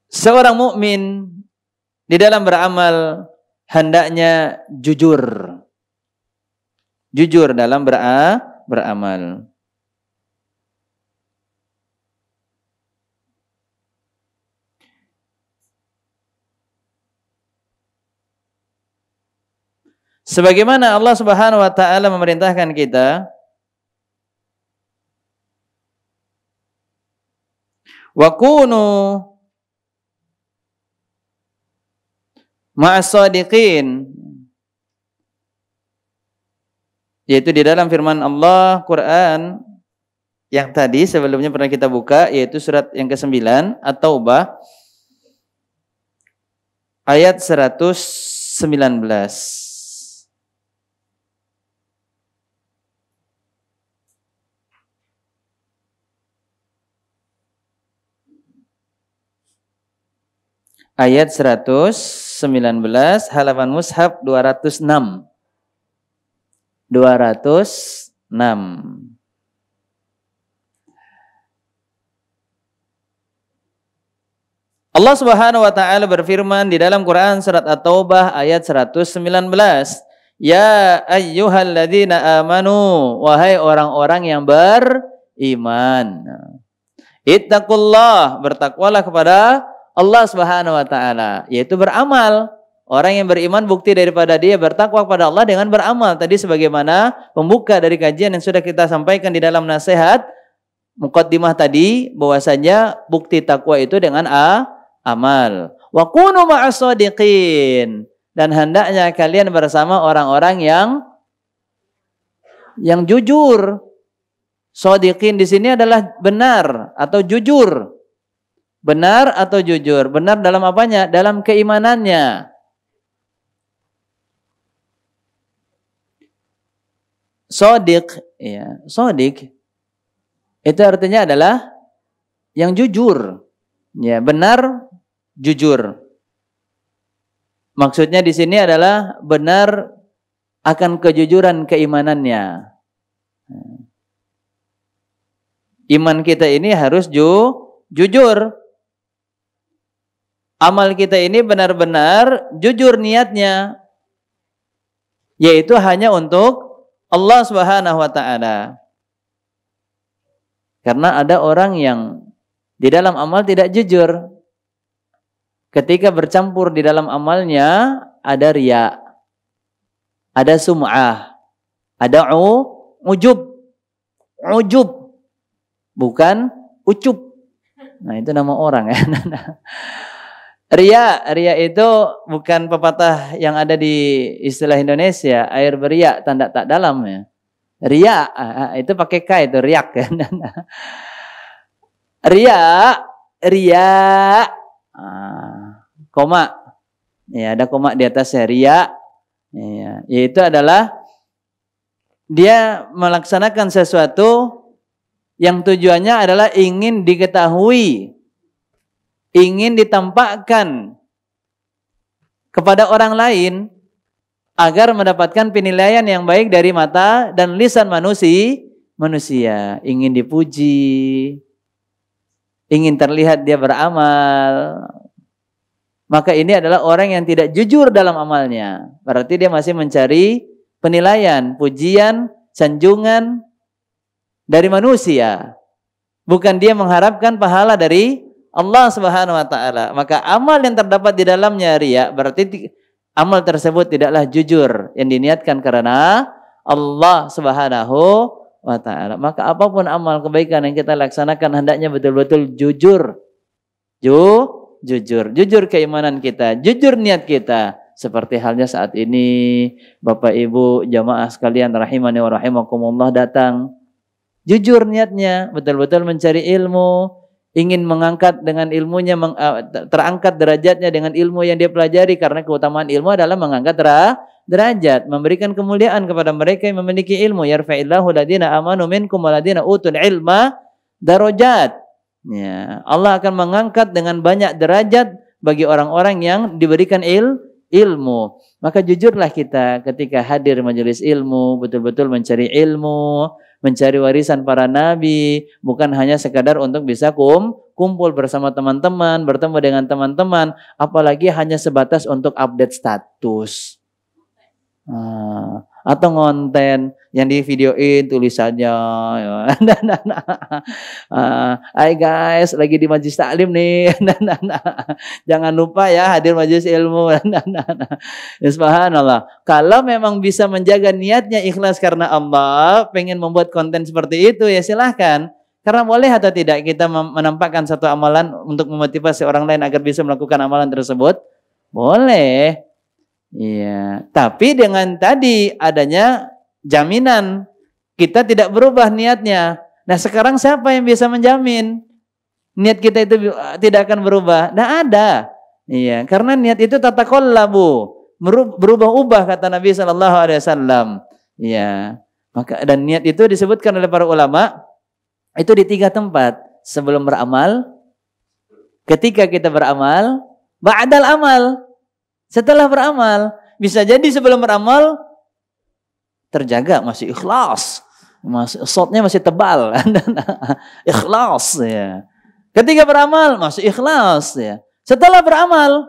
seorang mukmin di dalam beramal hendaknya jujur dalam beramal. Sebagaimana Allah Subhanahu wa ta'ala memerintahkan kita, wa kunu ma'as-shadiqin, yaitu di dalam firman Allah Quran yang tadi sebelumnya pernah kita buka, yaitu surat yang ke-9 At-Taubah ayat 119. Ayat 119 halaman mushaf 206. Allah Subhanahu wa ta'ala berfirman di dalam Quran surat At-Taubah ayat 119. Ya ayyuhalladzina amanu, wahai orang-orang yang beriman. Ittaqullah, bertakwalah kepada Allah Subhanahu wa ta'ala, yaitu beramal. Orang yang beriman bukti daripada dia bertakwa kepada Allah dengan beramal. Tadi sebagaimana pembuka dari kajian yang sudah kita sampaikan di dalam nasihat muqaddimah tadi, bahwasanya bukti takwa itu dengan amal. Wa kunu ma'as-shadiqin, dan hendaknya kalian bersama orang-orang yang jujur. Shadiqin di sini adalah benar atau jujur. Benar atau jujur? Benar dalam apanya? Dalam keimanannya. Shadiq, ya, shadiq itu artinya adalah yang jujur. Ya, benar, jujur. Maksudnya di sini adalah benar akan kejujuran keimanannya. Iman kita ini harus jujur. amal kita ini benar-benar jujur niatnya, yaitu hanya untuk Allah Subhanahu wa taala. Karena ada orang yang di dalam amal tidak jujur. Ketika bercampur di dalam amalnya ada riya, ada sum'ah, ada ujub. Ujub, bukan ucup. Nah, itu nama orang ya. Riya itu bukan pepatah yang ada di istilah Indonesia, air beriak tanda tak dalam ya. Riya itu pakai K itu, riak kan. Riya, koma. Ya, ada koma di atasnya, riya. Ya, yaitu adalah dia melaksanakan sesuatu yang tujuannya adalah ingin diketahui, ingin ditampakkan kepada orang lain agar mendapatkan penilaian yang baik dari mata dan lisan manusia. Ingin dipuji, ingin terlihat dia beramal. Maka ini adalah orang yang tidak jujur dalam amalnya. Berarti dia masih mencari penilaian, pujian, sanjungan dari manusia. Bukan dia mengharapkan pahala dari Allah Subhanahu wa taala. Maka amal yang terdapat di dalamnya riya, berarti amal tersebut tidaklah jujur, yang diniatkan karena Allah Subhanahu wa taala. Maka apapun amal kebaikan yang kita laksanakan hendaknya betul-betul jujur. Jujur keimanan kita, jujur niat kita. Seperti halnya saat ini Bapak Ibu jamaah sekalian rahimani wa rahimakumullah datang. Jujur niatnya, betul-betul mencari ilmu, ingin mengangkat dengan ilmunya, terangkat derajatnya dengan ilmu yang dia pelajari, karena keutamaan ilmu adalah mengangkat derajat, memberikan kemuliaan kepada mereka yang memiliki ilmu. Yarfa'illahu ladina amanu minkum waladina utul ilma darajat. Ya, Allah akan mengangkat dengan banyak derajat bagi orang-orang yang diberikan ilmu. Maka jujurlah kita ketika hadir majelis ilmu, betul-betul mencari ilmu, mencari warisan para nabi, bukan hanya sekadar untuk bisa kumpul bersama teman-teman, bertemu dengan teman-teman, apalagi hanya sebatas untuk update status. Atau ngonten yang di videoin tulisannya. Hai guys, lagi di majelis taklim nih. Jangan lupa ya hadir majelis ilmu. Subhanallah. Kalau memang bisa menjaga niatnya ikhlas karena Allah, pengen membuat konten seperti itu ya silahkan. Karena boleh atau tidak kita menampakkan satu amalan untuk memotivasi orang lain agar bisa melakukan amalan tersebut? Boleh. Iya, tapi dengan tadi adanya jaminan kita tidak berubah niatnya. Nah, sekarang siapa yang bisa menjamin niat kita itu tidak akan berubah? Tidak ada. Iya, karena niat itu tataqallabu, berubah-ubah kata Nabi SAW. Iya, maka dan niat itu disebutkan oleh para ulama itu di 3 tempat: sebelum beramal, ketika kita beramal, ba'dal amal. Setelah beramal, bisa jadi sebelum beramal terjaga masih ikhlas, shotnya masih tebal, ikhlas ya. Ketika beramal masih ikhlas ya. Setelah beramal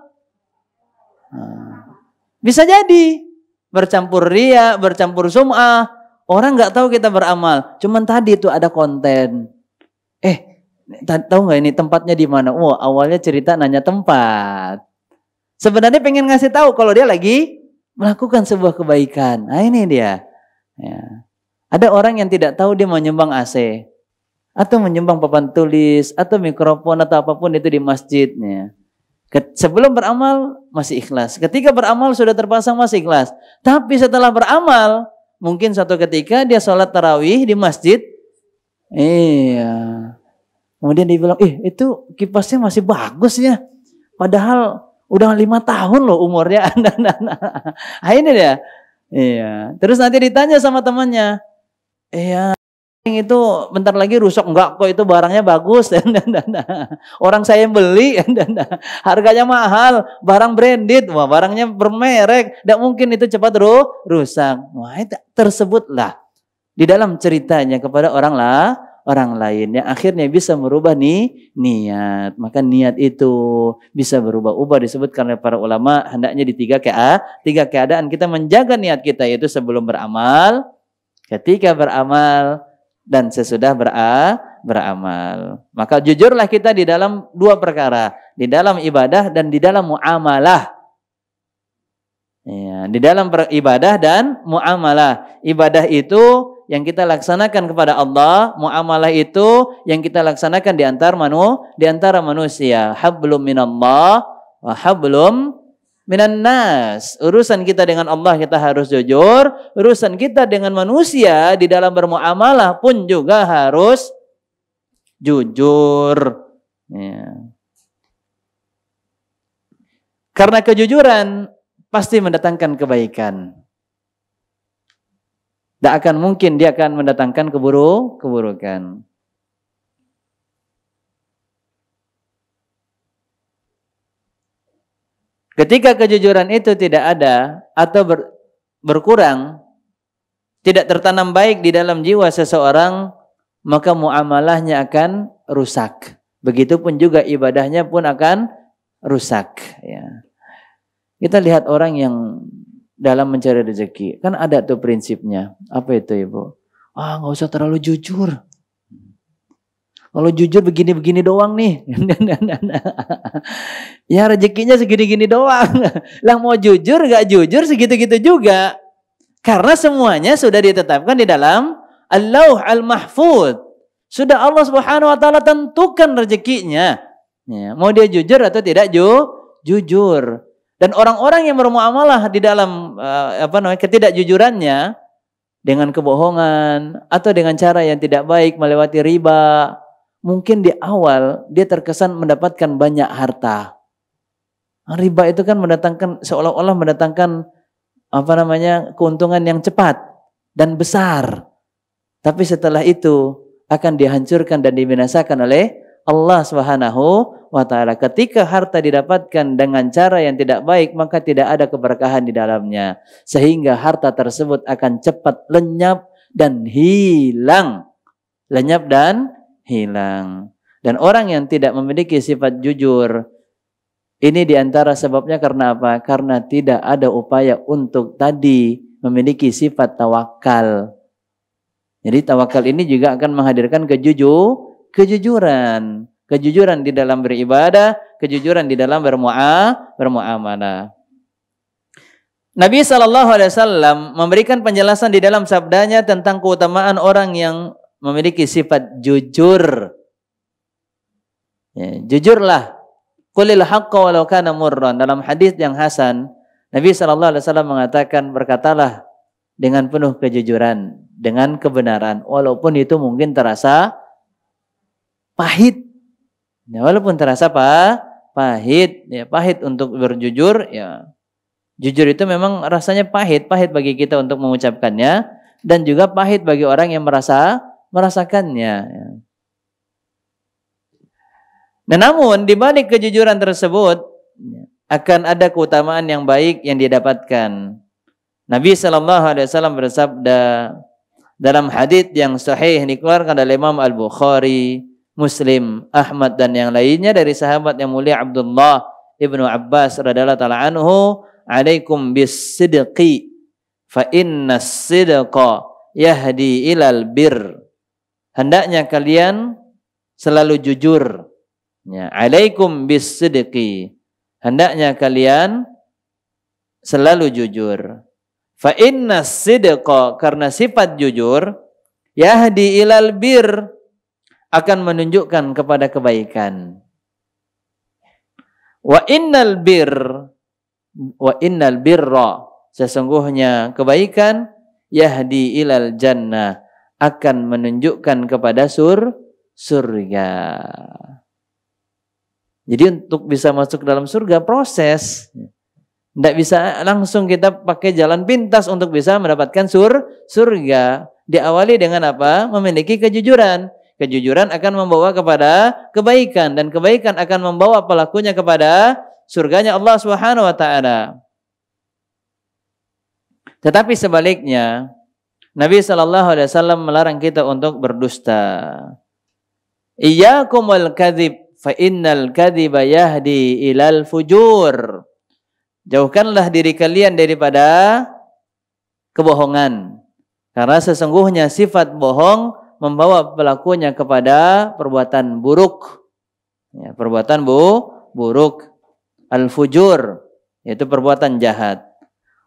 bisa jadi bercampur riya, bercampur sum'ah. Orang nggak tahu kita beramal, cuman tadi itu ada konten. Tahu nggak ini tempatnya di mana? Oh, awalnya cerita nanya tempat. Sebenarnya pengen ngasih tahu kalau dia lagi melakukan sebuah kebaikan. Nah, ini dia. Ya. Ada orang yang tidak tahu dia mau nyumbang AC atau menyumbang papan tulis atau mikrofon atau apapun itu di masjidnya. Sebelum beramal masih ikhlas. Ketika beramal sudah terpasang masih ikhlas. Tapi setelah beramal, mungkin suatu ketika dia sholat tarawih di masjid. Iya. Kemudian dia bilang, itu kipasnya masih bagus ya. Padahal udah 5 tahun loh umurnya. Nah, ini dia. Iya. Terus nanti ditanya sama temannya. Iya, itu bentar lagi rusak. Enggak kok, itu barangnya bagus. Orang saya yang beli. Harganya mahal. Barang branded. Wah, barangnya bermerek. Tidak mungkin itu cepat rusak. Wah, itu tersebutlah di dalam ceritanya kepada orang orang lain yang akhirnya bisa merubah niat. Maka niat itu bisa berubah-ubah, disebutkan oleh para ulama hendaknya di tiga keadaan kita menjaga niat kita, yaitu sebelum beramal, ketika beramal, dan sesudah beramal. Maka jujurlah kita di dalam dua perkara, di dalam ibadah dan di dalam muamalah. Ya, di dalam ibadah dan muamalah. Ibadah itu yang kita laksanakan kepada Allah, muamalah itu yang kita laksanakan di antara manusia. Hablum minallah wa hablum minan nas. Urusan kita dengan Allah kita harus jujur, urusan kita dengan manusia di dalam bermuamalah pun juga harus jujur. Ya. Karena kejujuran pasti mendatangkan kebaikan. Tidak akan mungkin dia akan mendatangkan keburukan. Ketika kejujuran itu tidak ada atau berkurang, tidak tertanam baik di dalam jiwa seseorang, maka muamalahnya akan rusak. Begitupun juga ibadahnya pun akan rusak. Ya. Kita lihat orang yang dalam mencari rezeki, kan ada tuh prinsipnya. Apa itu, Ibu? Nggak usah terlalu jujur. Kalau jujur begini-begini doang nih. Ya rezekinya segini-gini doang. Lah mau jujur nggak jujur segitu-gitu juga. Karena semuanya sudah ditetapkan di dalam Al-Lauh Al-Mahfuz. Sudah Allah Subhanahu wa taala tentukan rezekinya. Ya, mau dia jujur atau tidak jujur. Dan orang-orang yang bermuamalah di dalam ketidakjujurannya dengan kebohongan atau dengan cara yang tidak baik melewati riba, mungkin di awal dia terkesan mendapatkan banyak harta. Riba itu kan seolah-olah mendatangkan keuntungan yang cepat dan besar. Tapi setelah itu akan dihancurkan dan dibinasakan oleh Allah Subhanahu wa taala. Ketika harta didapatkan dengan cara yang tidak baik, maka tidak ada keberkahan di dalamnya, sehingga harta tersebut akan cepat lenyap dan hilang. Dan orang yang tidak memiliki sifat jujur, ini diantara sebabnya karena apa? Karena tidak ada upaya untuk tadi memiliki sifat tawakal. Jadi tawakal ini juga akan menghadirkan kejujuran. Kejujuran di dalam beribadah, kejujuran di dalam bermuamalah. Nabi SAW memberikan penjelasan di dalam sabdanya tentang keutamaan orang yang memiliki sifat jujur. Ya, jujurlah. Qulil haqqa walau kana murran. Dalam hadis yang hasan, Nabi SAW mengatakan, berkatalah dengan penuh kejujuran, dengan kebenaran, walaupun itu mungkin terasa pahit. Ya, walaupun terasa pahit, ya pahit untuk berjujur, ya. Jujur itu memang rasanya pahit bagi kita untuk mengucapkannya, dan juga pahit bagi orang yang merasakannya. Ya. Nah, namun di balik kejujuran tersebut akan ada keutamaan yang baik yang didapatkan. Nabi SAW bersabda dalam hadits yang sahih dikeluarkan oleh Imam Al-Bukhari, Muslim, Ahmad dan yang lainnya dari sahabat yang mulia Abdullah ibnu Abbas radhiyallahu taala anhu, "Alaikum bis-sidqi fa inna as-sidqa yahdi ilal bir." Hendaknya kalian selalu jujur. Ya, "Alaikum bis-sidqi." Hendaknya kalian selalu jujur. Fa inna as-sidqa, karena sifat jujur, yahdi ilal bir, akan menunjukkan kepada kebaikan. Wa innal birra, sesungguhnya kebaikan, yahdi ilal jannah, akan menunjukkan kepada surga. Jadi untuk bisa masuk dalam surga proses. Tidak bisa langsung kita pakai jalan pintas untuk bisa mendapatkan surga. Diawali dengan apa? Memiliki kejujuran. Kejujuran akan membawa kepada kebaikan, dan kebaikan akan membawa pelakunya kepada surganya Allah Subhanahu wa taala. Tetapi sebaliknya, Nabi SAW melarang kita untuk berdusta. Iyyakumul kadzib fa innal kadziba yahdi ilal fujur. Jauhkanlah diri kalian daripada kebohongan. Karena sesungguhnya sifat bohong membawa pelakunya kepada perbuatan buruk. Ya, perbuatan buruk. Al-fujur, yaitu perbuatan jahat.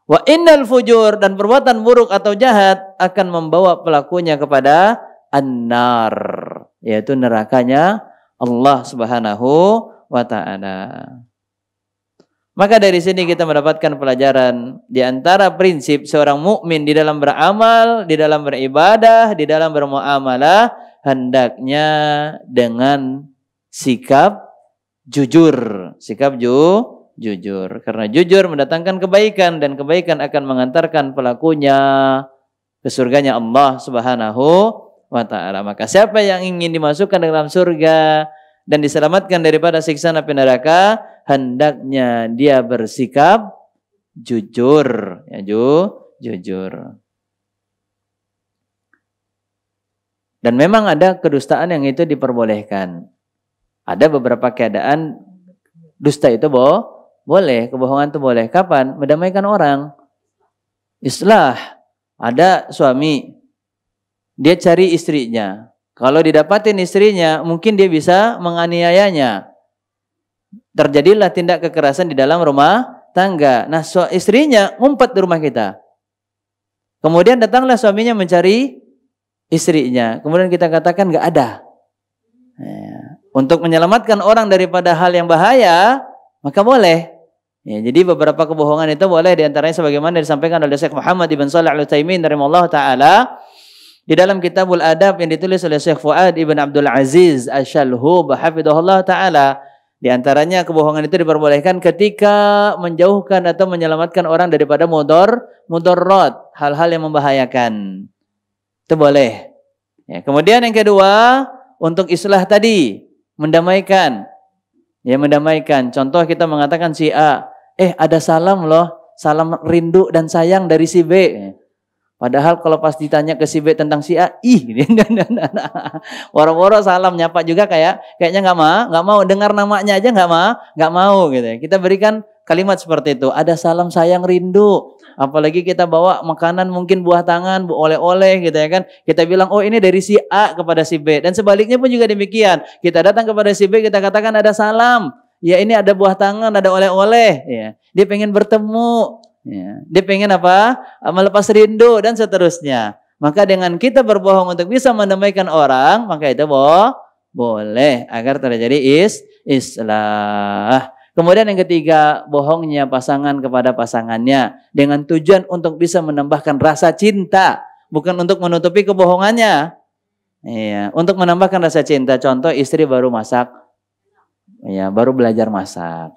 Wa innal fujur, dan perbuatan buruk atau jahat akan membawa pelakunya kepada an-nar, yaitu nerakanya Allah Subhanahu wa taala. Maka dari sini kita mendapatkan pelajaran di antara prinsip seorang mukmin di dalam beramal, di dalam beribadah, di dalam bermuamalah, hendaknya dengan sikap jujur, jujur, karena jujur mendatangkan kebaikan dan kebaikan akan mengantarkan pelakunya ke surganya Allah Subhanahu wa taala. Maka siapa yang ingin dimasukkan ke dalam surga dan diselamatkan daripada siksa api neraka, hendaknya dia bersikap jujur, ya, jujur. Dan memang ada kedustaan yang itu diperbolehkan. Ada beberapa keadaan dusta itu boleh, kebohongan itu boleh. Kapan? Mendamaikan orang. Islah. Ada suami, dia cari istrinya. Kalau didapatin istrinya, mungkin dia bisa menganiayanya. Terjadilah tindak kekerasan di dalam rumah tangga. Nah, istrinya ngumpet di rumah kita. Kemudian datanglah suaminya mencari istrinya. Kemudian kita katakan nggak ada. Untuk menyelamatkan orang daripada hal yang bahaya, maka boleh. Ya, jadi beberapa kebohongan itu boleh, diantaranya sebagaimana disampaikan oleh Syekh Muhammad ibn Shalih Al-Utsaimin rahimahullah taala di dalam Kitabul Adab yang ditulis oleh Syekh Fuad ibn Abdul Aziz Asy-Shalhub hafidhahullah taala. Di antaranya kebohongan itu diperbolehkan ketika menjauhkan atau menyelamatkan orang daripada mudarat, hal-hal yang membahayakan. Itu boleh. Ya, kemudian yang kedua, untuk islah tadi, mendamaikan. Ya, mendamaikan. Contoh kita mengatakan si A, ada salam loh, salam rindu dan sayang dari si B. Padahal kalau pas ditanya ke si B tentang si A, woro-woro salam nyapa juga kayaknya nggak mau dengar namanya aja nggak mau gitu. Kita berikan kalimat seperti itu. Ada salam sayang rindu. Apalagi kita bawa makanan mungkin buah tangan, oleh-oleh gitu ya kan. Kita bilang, oh ini dari si A kepada si B. Dan sebaliknya pun juga demikian. Kita datang kepada si B, kita katakan ada salam. Ya ini ada buah tangan, ada oleh-oleh. Ya. Dia pengen bertemu. Ya. Dia pengen apa? Melepas rindu dan seterusnya. Maka dengan kita berbohong untuk bisa mendamaikan orang, maka itu boleh agar terjadi islah. Kemudian yang ketiga, bohongnya pasangan kepada pasangannya dengan tujuan untuk bisa menambahkan rasa cinta, bukan untuk menutupi kebohongannya. Iya, untuk menambahkan rasa cinta. Contoh istri baru masak, ya, baru belajar masak.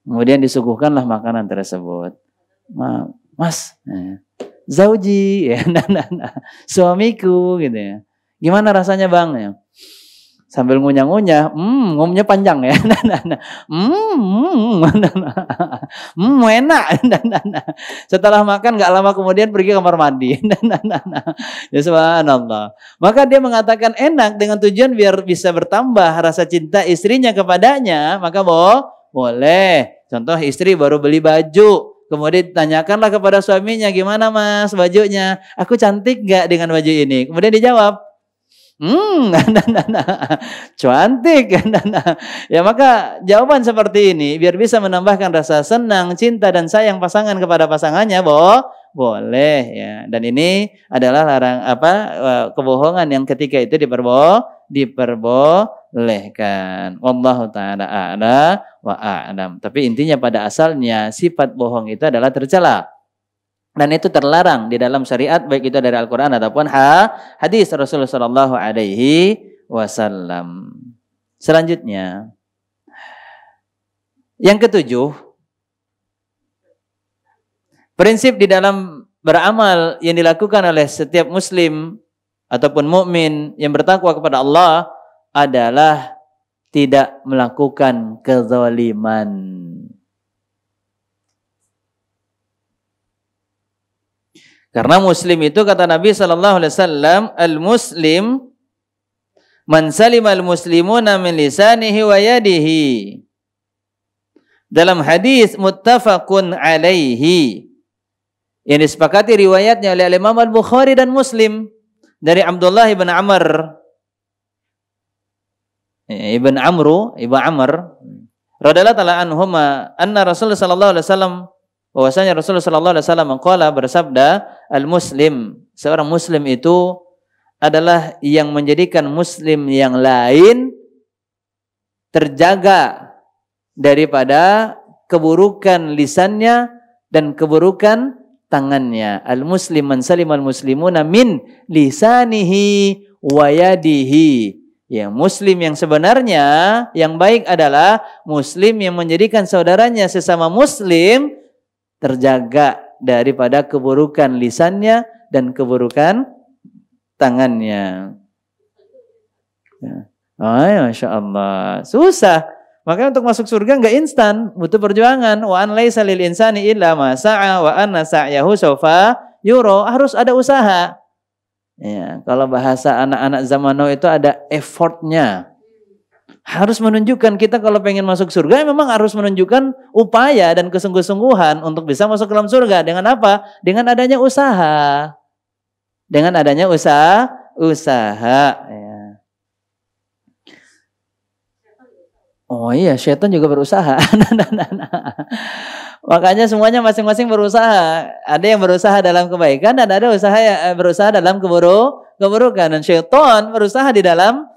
Kemudian disuguhkanlah makanan tersebut. Mas, zauji, ya, suamiku, gitu ya. Gimana rasanya bang? Ya. Sambil ngunyah-ngunyah, ngomnya panjang ya. Enak. Setelah makan gak lama kemudian pergi kamar mandi. Ya subhanallah. Maka dia mengatakan enak dengan tujuan biar bisa bertambah rasa cinta istrinya kepadanya, maka boleh. Contoh istri baru beli baju, kemudian ditanyakanlah kepada suaminya, gimana mas bajunya? Aku cantik gak dengan baju ini? Kemudian dijawab, cantik. Ya maka jawaban seperti ini biar bisa menambahkan rasa senang, cinta dan sayang pasangan kepada pasangannya, boleh ya. Dan ini adalah kebohongan yang ketika itu diperbolehkan. Wallahu taala a'la wa a'lam. Tapi intinya pada asalnya sifat bohong itu adalah tercela. Dan itu terlarang di dalam syariat, baik itu dari Al-Quran ataupun hadis Rasulullah Sallallahu Alaihi Wasallam. Selanjutnya, yang ketujuh, prinsip di dalam beramal yang dilakukan oleh setiap muslim ataupun mukmin yang bertakwa kepada Allah adalah tidak melakukan kezaliman. Karena muslim itu kata Nabi sallallahu alaihi wasallam, al-muslim man salima al-muslimuna min lisanihi wa yadihi. Dalam hadis muttafaqun alaihi yang disepakati riwayatnya oleh Imam Al-Bukhari dan Muslim dari Abdullah ibn Amr radhiyallahu ta'ala anhuma anna Rasulullah sallallahu alaihi wasallam bahwasanya Rasulullah sallallahu alaihi wasallam qala bersabda, al-muslim, seorang muslim itu adalah yang menjadikan muslim yang lain terjaga daripada keburukan lisannya dan keburukan tangannya. Al-muslim man salimal muslimuna min lisanihi wa yadihi. Ya, muslim yang sebenarnya yang baik adalah muslim yang menjadikan saudaranya sesama muslim terjaga daripada keburukan lisannya dan keburukan tangannya. Ya. Oh, ya, Masya Allah. Susah. Makanya untuk masuk surga nggak instan, butuh perjuangan. Wa an laisa lil insani illa ma sa'a wa anna sa'yahu sawfa yura. Harus ada usaha. Ya, kalau bahasa anak-anak zaman now itu ada effortnya. Harus menunjukkan kita kalau pengen masuk surga memang harus menunjukkan upaya dan kesungguh-sungguhan untuk bisa masuk ke dalam surga. Dengan apa? Dengan adanya usaha. Dengan adanya usaha. Ya. Oh iya, syaitan juga berusaha. Makanya semuanya masing-masing berusaha. Ada yang berusaha dalam kebaikan dan ada berusaha dalam keburukan. Dan syaitan berusaha di dalam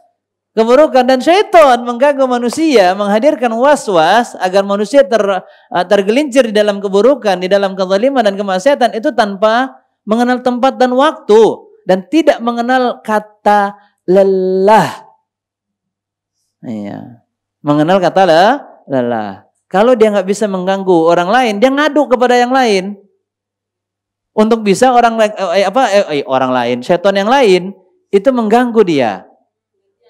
keburukan. Dan syaitan mengganggu manusia, menghadirkan was-was agar manusia tergelincir di dalam keburukan, di dalam kezaliman dan kemaksiatan itu tanpa mengenal tempat dan waktu. Dan tidak mengenal kata lelah. Iya. Mengenal kata lelah. Kalau dia nggak bisa mengganggu orang lain, dia ngadu kepada yang lain. Untuk bisa orang lain, syaitan yang lain itu mengganggu dia.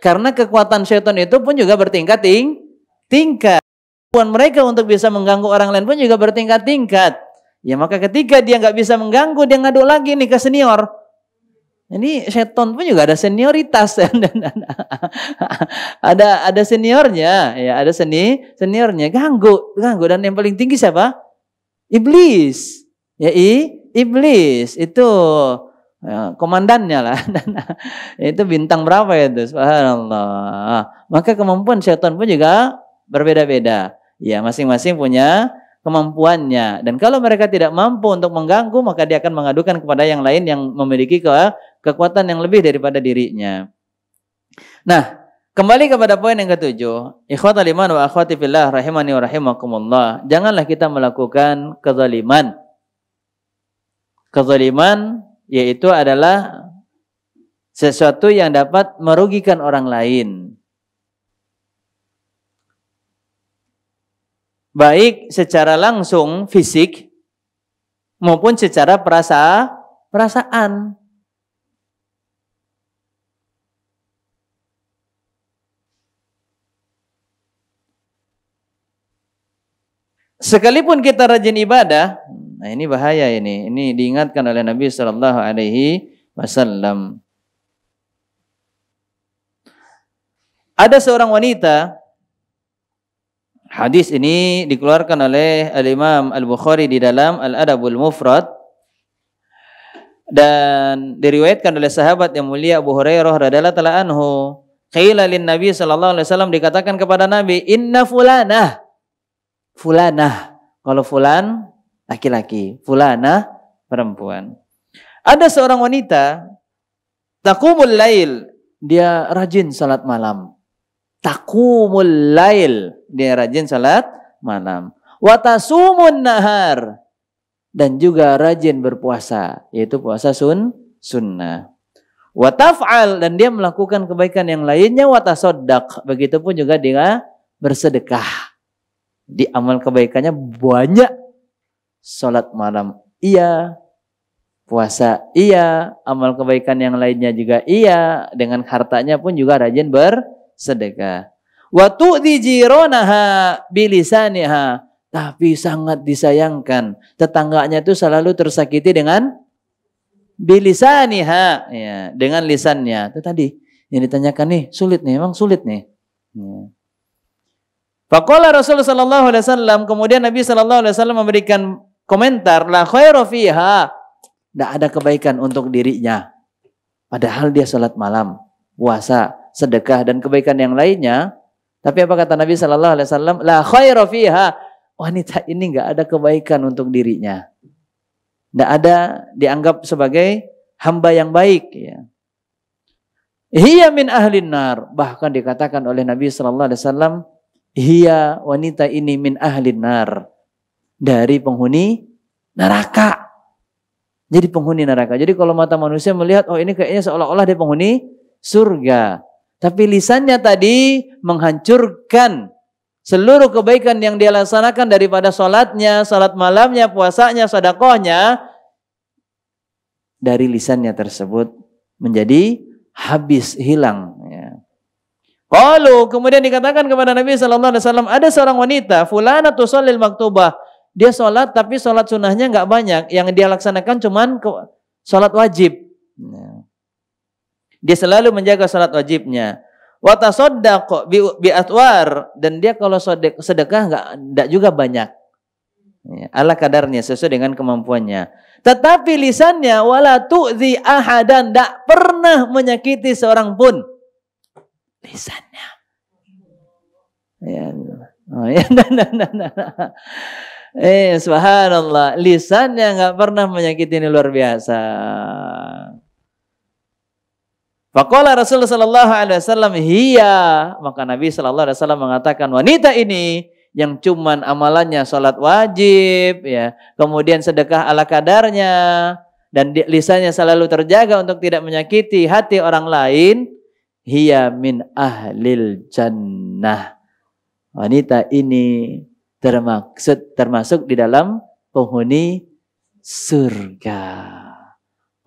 Karena kekuatan syaitan itu pun juga bertingkat-tingkat. Kemampuan mereka untuk bisa mengganggu orang lain pun juga bertingkat-tingkat. Ya maka ketika dia nggak bisa mengganggu, dia ngadu lagi nih ke senior. Ini syaitan pun juga ada senioritas ada seniornya, ya ada seniornya ganggu dan yang paling tinggi siapa? Iblis, ya iblis itu ya, komandannya lah, itu bintang berapa itu? Subhanallah. Maka kemampuan syaitan pun juga berbeda-beda, ya masing-masing punya kemampuannya. Dan kalau mereka tidak mampu untuk mengganggu, maka dia akan mengadukan kepada yang lain yang memiliki kekuatan yang lebih daripada dirinya. Nah, kembali kepada poin yang ketujuh. Ikhwatal iman wa akhwati fillah rahimani wa rahimakumullah. Janganlah kita melakukan kezaliman. Kezaliman yaitu adalah sesuatu yang dapat merugikan orang lain. Baik secara langsung fisik maupun secara perasaan. Sekalipun kita rajin ibadah, nah ini bahaya ini. Ini diingatkan oleh Nabi Sallallahu Alaihi Wasallam. Ada seorang wanita. Hadis ini dikeluarkan oleh Al-Imam Al-Bukhari di dalam Al-Adabul Mufrad dan diriwayatkan oleh sahabat yang mulia Abu Hurairah radhiyallahu ta'ala anhu. Qila lin Nabi sallallahu alaihi wasallam, dikatakan kepada Nabi, inna fulanah. Kalau fulan laki-laki, fulanah perempuan. Ada seorang wanita taqumul lail, dia rajin salat malam. Taqumul lail, dia rajin salat malam. Wa tasumun nahar, dan juga rajin berpuasa, yaitu puasa sunnah. Wa taf'al, dan dia melakukan kebaikan yang lainnya. Wa tasaddaq, begitupun juga dia bersedekah. Di amal kebaikannya banyak. Salat malam iya, puasa iya, amal kebaikan yang lainnya juga iya, dengan hartanya pun juga rajin bersedekah. Wa tu'dhi jiranaha bilisaniha, tapi sangat disayangkan tetangganya itu selalu tersakiti dengan bilisaniha, ya, dengan lisannya. Itu tadi yang ditanyakan nih, sulit nih, memang sulit nih. Ya. Faqala Rasulullah sallallahu alaihi wasallam, kemudian Nabi sallallahu alaihi wasallam memberikan komentar, la khairu fiha, tidak ada kebaikan untuk dirinya. Padahal dia salat malam, puasa, sedekah dan kebaikan yang lainnya. Tapi apa kata Nabi sallallahu alaihi wasallam? La khairu fiha, wanita ini enggak ada kebaikan untuk dirinya. Tidak ada dianggap sebagai hamba yang baik, ya. Hiya min ahlin nar, bahkan dikatakan oleh Nabi sallallahu alaihi wasallam, hiya, wanita ini min ahlin nar, dari penghuni neraka. Jadi penghuni neraka. Jadi kalau mata manusia melihat, oh ini kayaknya seolah-olah dia penghuni surga. Tapi lisannya tadi menghancurkan seluruh kebaikan yang dia laksanakan daripada sholatnya, sholat malamnya, puasanya, sedekahnya. Dari lisannya tersebut menjadi habis, hilang. Ya. Qalu, kemudian dikatakan kepada Nabi SAW, ada seorang wanita, fulana tusallil maktubah. Dia sholat tapi sholat sunnahnya nggak banyak. Yang dia laksanakan cuman sholat wajib. Dia selalu menjaga sholat wajibnya. Wa tasaddaq bi atwar, dan dia kalau sedekah nggak juga banyak. Ala kadarnya, sesuai dengan kemampuannya. Tetapi lisannya wala tu'zi ahadan, tidak pernah menyakiti seorang pun. Lisannya. Ya. Oh, ya, nah. Subhanallah, lisannya nggak pernah menyakiti, ini luar biasa. Faqala Rasulullah sallallahu alaihi wasallam, hiya, maka Nabi sallallahu alaihi wasallam mengatakan, wanita ini yang cuman amalannya salat wajib, ya, kemudian sedekah ala kadarnya, dan lisannya selalu terjaga untuk tidak menyakiti hati orang lain, hiya min ahlil jannah. Wanita ini termasuk di dalam penghuni surga.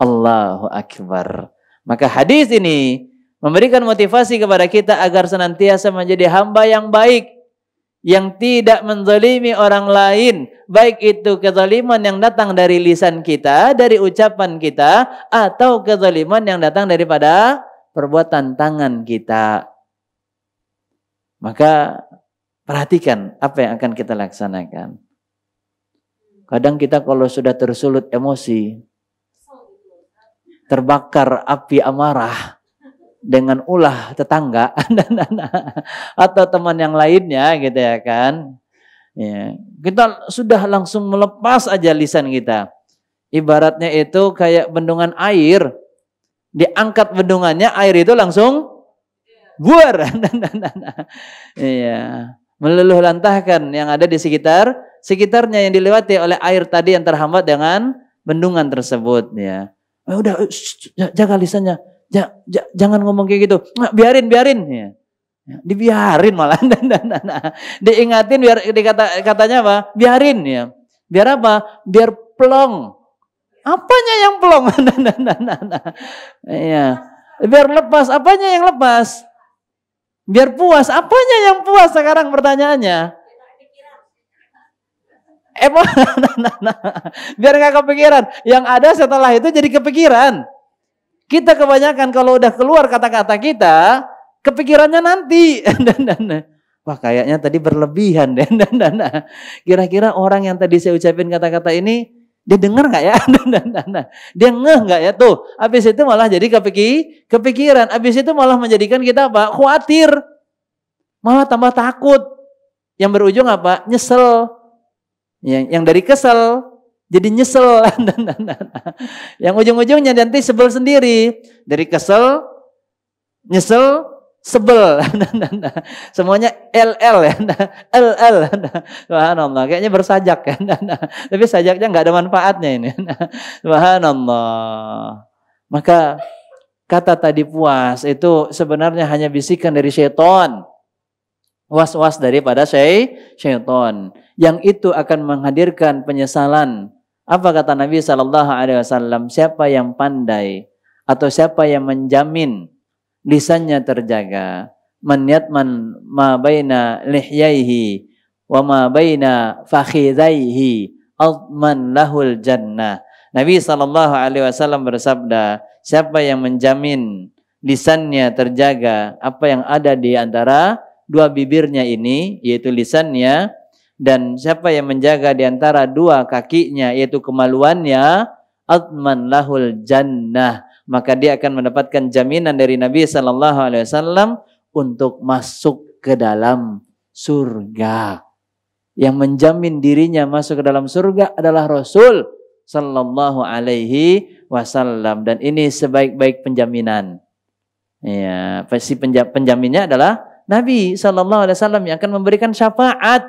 Allahu Akbar. Maka hadis ini memberikan motivasi kepada kita agar senantiasa menjadi hamba yang baik, yang tidak menzalimi orang lain, baik itu kezaliman yang datang dari lisan kita, dari ucapan kita, atau kezaliman yang datang daripada perbuatan tangan kita. Maka perhatikan apa yang akan kita laksanakan. Kadang kita kalau sudah tersulut emosi, terbakar api amarah dengan ulah tetangga atau teman yang lainnya, gitu ya kan. Ya, kita sudah langsung melepas aja lisan kita. Ibaratnya itu kayak bendungan air, diangkat bendungannya, air itu langsung buar. Iya. Meluluh lantahkan yang ada di sekitarnya yang dilewati oleh air tadi yang terhambat dengan bendungan tersebut, ya. Udah, jaga lisannya, jangan ngomong kayak gitu, biarin, ya. Dibiarin malah, diingatin biar katanya apa? Biarin, ya. Biar apa? Biar plong. Apanya yang plong? Iya. Biar lepas, apanya yang lepas? Biar puas, apanya yang puas sekarang pertanyaannya? Biar nggak kepikiran. Yang ada setelah itu jadi kepikiran. Kita kebanyakan kalau udah keluar kata-kata kita, kepikirannya nanti. Wah, kayaknya tadi berlebihan deh. Kira-kira orang yang tadi saya ucapin kata-kata ini, dia dengar nggak ya? Dia ngeh nggak ya tuh? Habis itu malah jadi kepikiran. Habis itu malah menjadikan kita apa? Khawatir. Malah tambah takut. Yang berujung apa? Nyesel. Yang dari kesel jadi nyesel. Yang ujung-ujungnya nanti sebel sendiri. Dari kesel, nyesel, sebel. Semuanya LL ya. LL. Subhanallah, kayaknya bersajak kan. Tapi sajaknya nggak ada manfaatnya ini. Subhanallah. Maka kata tadi puas itu sebenarnya hanya bisikan dari syaitan. Was-was daripada syaitan. Yang itu akan menghadirkan penyesalan. Apa kata Nabi SAW? Siapa yang pandai atau siapa yang menjamin lisannya terjaga, man yatman ma baina lihyaihi wa ma baina fakhidaihi adman lahul jannah. Nabi SAW bersabda, siapa yang menjamin lisannya terjaga, apa yang ada di antara dua bibirnya ini, yaitu lisannya, dan siapa yang menjaga di antara dua kakinya, yaitu kemaluannya, adman lahul jannah, maka dia akan mendapatkan jaminan dari Nabi SAW untuk masuk ke dalam surga. Yang menjamin dirinya masuk ke dalam surga adalah Rasul sallallahu alaihi wasallam, dan ini sebaik-baik penjaminan. Ya, pasti penjaminnya adalah Nabi sallallahu alaihi wasallam yang akan memberikan syafaat.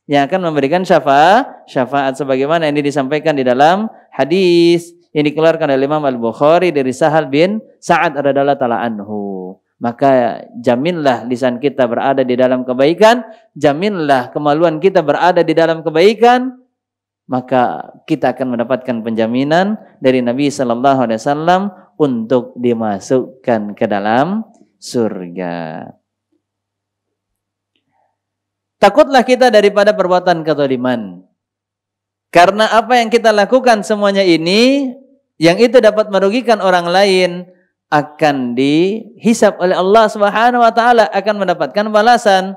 Yang akan memberikan syafaat sebagaimana ini disampaikan di dalam hadis yang dikeluarkan oleh Imam Al-Bukhari dari Sahal bin Sa'ad radhiyallahu taala anhu. Maka jaminlah lisan kita berada di dalam kebaikan, jaminlah kemaluan kita berada di dalam kebaikan, maka kita akan mendapatkan penjaminan dari Nabi sallallahu alaihi wasallam untuk dimasukkan ke dalam surga. Takutlah kita daripada perbuatan kezaliman. Karena apa yang kita lakukan semuanya ini, yang itu dapat merugikan orang lain, akan dihisab oleh Allah Subhanahu wa taala, akan mendapatkan balasan.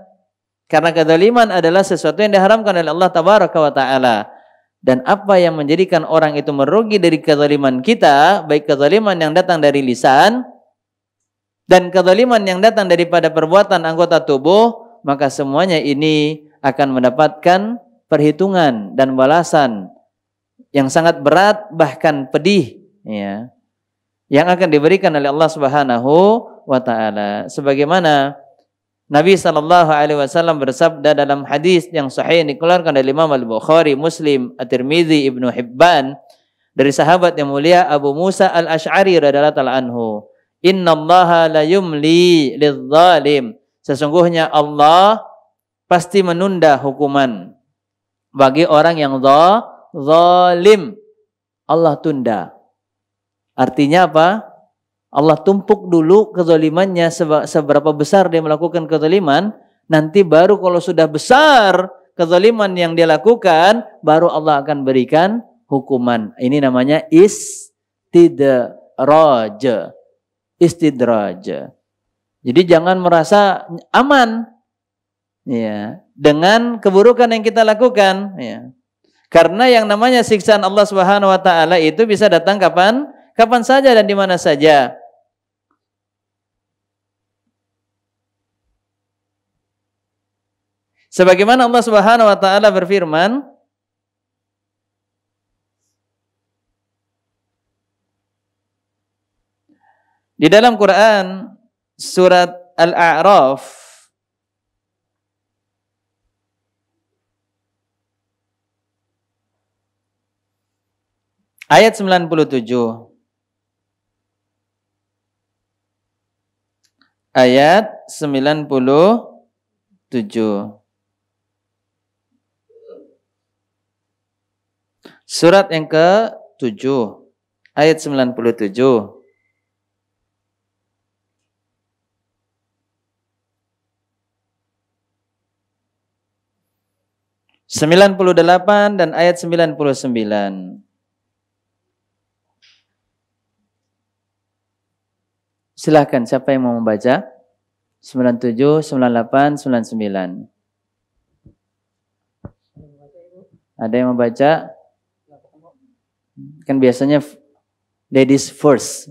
Karena kezaliman adalah sesuatu yang diharamkan oleh Allah Tabaraka wa taala. Dan apa yang menjadikan orang itu merugi dari kezaliman kita, baik kezaliman yang datang dari lisan dan kezaliman yang datang daripada perbuatan anggota tubuh, maka semuanya ini akan mendapatkan perhitungan dan balasan yang sangat berat, bahkan pedih, ya, yang akan diberikan oleh Allah Subhanahu wa taala. Sebagaimana Nabi sallallahu alaihi wasallam bersabda dalam hadis yang sahih yang dikeluarkan oleh Imam Al-Bukhari, Muslim, At-Tirmidzi, Ibnu Hibban dari sahabat yang mulia Abu Musa Al-Asy'ari radhiyallahu taala anhu, "Innallaha la yumli lidz-zalim." Sesungguhnya Allah pasti menunda hukuman bagi orang yang zalim. Allah tunda. Artinya apa? Allah tumpuk dulu kezalimannya seberapa besar dia melakukan kezaliman, nanti baru kalau sudah besar kezaliman yang dia lakukan, baru Allah akan berikan hukuman. Ini namanya istidraj. Istidraj. Jadi jangan merasa aman, ya, dengan keburukan yang kita lakukan, ya. Karena yang namanya siksaan Allah Subhanahu wa taala itu bisa datang kapan saja dan di mana saja. Sebagaimana Allah Subhanahu wa taala berfirman, di dalam Quran surat Al-A'raf ayat 97. Ayat 97. Surat yang ke-7 ayat 97. (98) dan ayat 99. Silakan siapa yang mau membaca? 97, 98, 99. Ada yang membaca? Kan biasanya ladies first.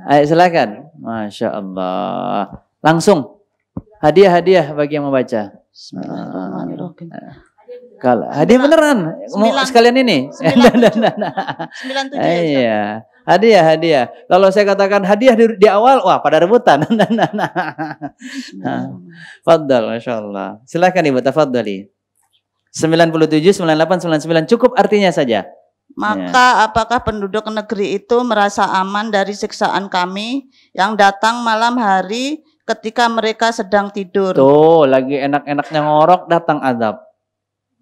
Ayo silakan. Masya Allah. Langsung. Hadiah bagi yang membaca. Kalau hadiah beneran. Mau sekalian ini. 97. Iya. Hadiah. Kalau saya katakan hadiah di awal, wah pada rebutan. Fadhal, Masya Allah. Silakan Ibu, tafadhali. 97, 98, 99 cukup artinya saja. Maka apakah penduduk negeri itu merasa aman dari siksaan kami yang datang malam hari ketika mereka sedang tidur? Tuh, lagi enak-enaknya ngorok datang azab.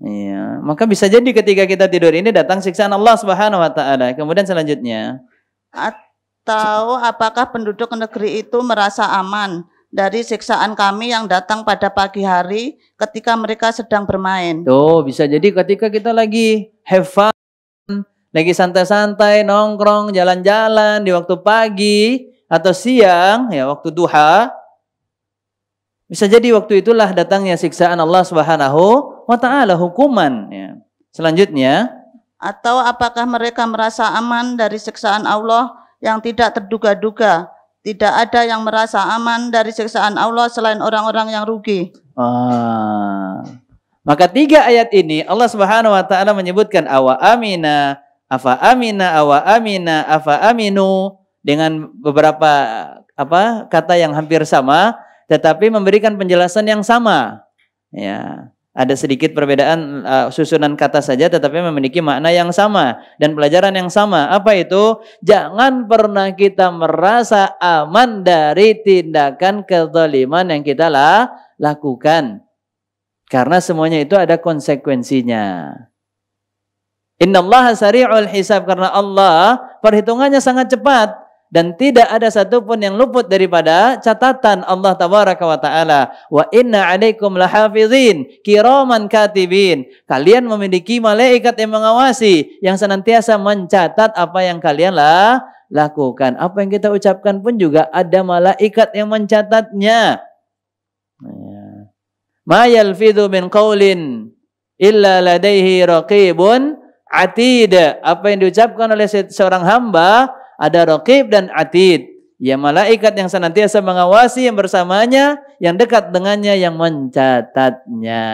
Iya, maka bisa jadi ketika kita tidur ini datang siksaan Allah Subhanahu wa taala. Kemudian selanjutnya, atau apakah penduduk negeri itu merasa aman dari siksaan kami yang datang pada pagi hari ketika mereka sedang bermain. Tuh, bisa jadi ketika kita lagi have fun, lagi santai-santai, nongkrong, jalan-jalan di waktu pagi atau siang, ya waktu duha, bisa jadi waktu itulah datangnya siksaan Allah Subhanahu wa taala, hukuman, ya. Selanjutnya, atau apakah mereka merasa aman dari siksaan Allah yang tidak terduga-duga? Tidak ada yang merasa aman dari siksaan Allah selain orang-orang yang rugi. Maka 3 ayat ini Allah Subhanahu wa taala menyebutkan awa amina, afa amina, awa amina, afa aminu, dengan beberapa kata yang hampir sama tetapi memberikan penjelasan yang sama. Ya, ada sedikit perbedaan susunan kata saja tetapi memiliki makna yang sama dan pelajaran yang sama. Apa itu? Jangan pernah kita merasa aman dari tindakan kezaliman yang kita lakukan. Karena semuanya itu ada konsekuensinya. Innallaha sari'ul hisab, karena Allah perhitungannya sangat cepat. Dan tidak ada satupun yang luput daripada catatan Allah tabaraka wa ta'ala. Wa inna alaikum lahafizin kiraman katibin. Kalian memiliki malaikat yang mengawasi, yang senantiasa mencatat apa yang kalian lakukan. Apa yang kita ucapkan pun juga ada malaikat yang mencatatnya. Ma yalfidhu min qawlin illa ladaihi raqibun atid. Apa yang diucapkan oleh seorang hamba, ada raqib dan atid, ya malaikat yang senantiasa mengawasi, yang bersamanya, yang dekat dengannya, yang mencatatnya.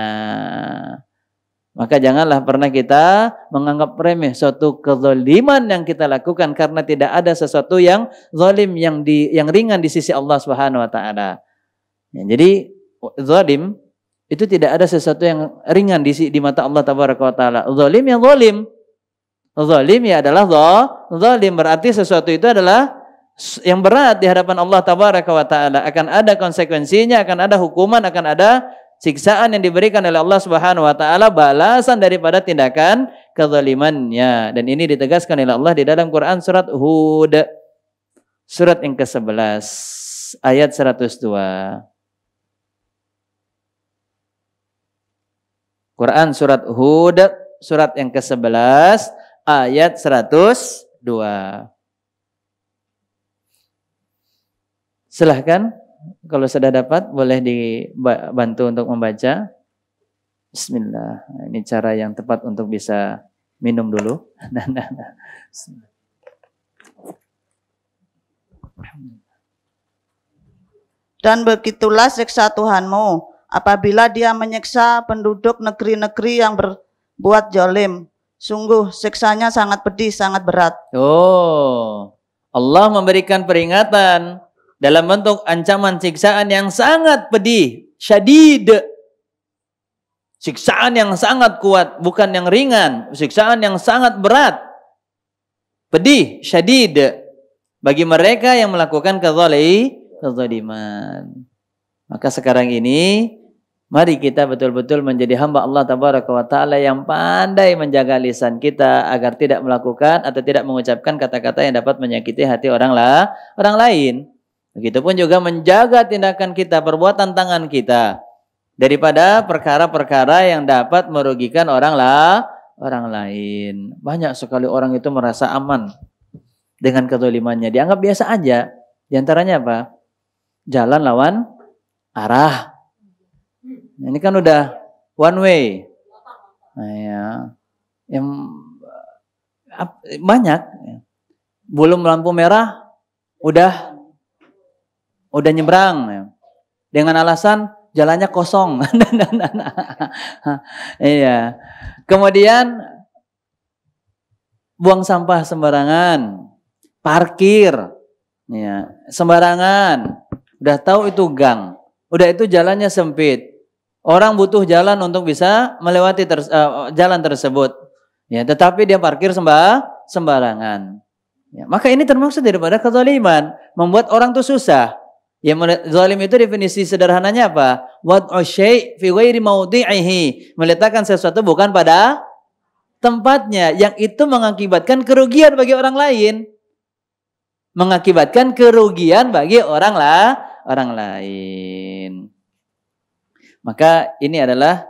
Maka janganlah pernah kita menganggap remeh suatu kezaliman yang kita lakukan, karena tidak ada sesuatu yang zalim yang ringan di sisi Allah Subhanahu wa taala. Ya, jadi zalim itu tidak ada sesuatu yang ringan di mata Allah tabaraka wa taala. Zalim yang zalim. Zalim ya adalah zalim, berarti sesuatu itu adalah yang berat di hadapan Allah tabaraka wa taala. Akan ada konsekuensinya, akan ada hukuman, akan ada siksaan yang diberikan oleh Allah Subhanahu wa taala, balasan daripada tindakan kezalimannya. Dan ini ditegaskan oleh Allah di dalam Quran surat Hud, surat yang ke-11 ayat 102. Quran surat Hud surat yang ke-11 ayat 102. Silahkan kalau sudah dapat boleh dibantu untuk membaca. Bismillah. Ini cara yang tepat untuk bisa minum dulu. Dan begitulah siksa Tuhanmu apabila dia menyiksa penduduk negeri-negeri yang berbuat zalim. Sungguh siksanya sangat pedih, sangat berat. Allah memberikan peringatan dalam bentuk ancaman siksaan yang sangat pedih, syadid. Siksaan yang sangat kuat, bukan yang ringan. Siksaan yang sangat berat, pedih, syadid, bagi mereka yang melakukan kezaliman. Maka sekarang ini mari kita betul-betul menjadi hamba Allah tabaraka wa ta'ala yang pandai menjaga lisan kita agar tidak melakukan atau tidak mengucapkan kata-kata yang dapat menyakiti hati orang lain. Begitupun juga menjaga tindakan kita, perbuatan tangan kita daripada perkara-perkara yang dapat merugikan orang lain. Banyak sekali orang itu merasa aman dengan kezalimannya, dianggap biasa aja. Di antaranya apa? Jalan lawan arah. Ini kan udah one way. Nah, ya. Yang banyak. Belum lampu merah udah nyebrang. Dengan alasan jalannya kosong. Iya. Kemudian buang sampah sembarangan, parkir, ya, sembarangan. Udah tahu itu gang, udah itu jalannya sempit. Orang butuh jalan untuk bisa melewati jalan tersebut. Ya, tetapi dia parkir sembarangan. Ya, maka ini termasuk daripada kezaliman, membuat orang tuh susah. Ya, zalim itu definisi sederhananya apa? Wad'u syai' fi ghairi mawdi'ihi, meletakkan sesuatu bukan pada tempatnya, yang itu mengakibatkan kerugian bagi orang lain. Mengakibatkan kerugian bagi orang orang lain. Maka ini adalah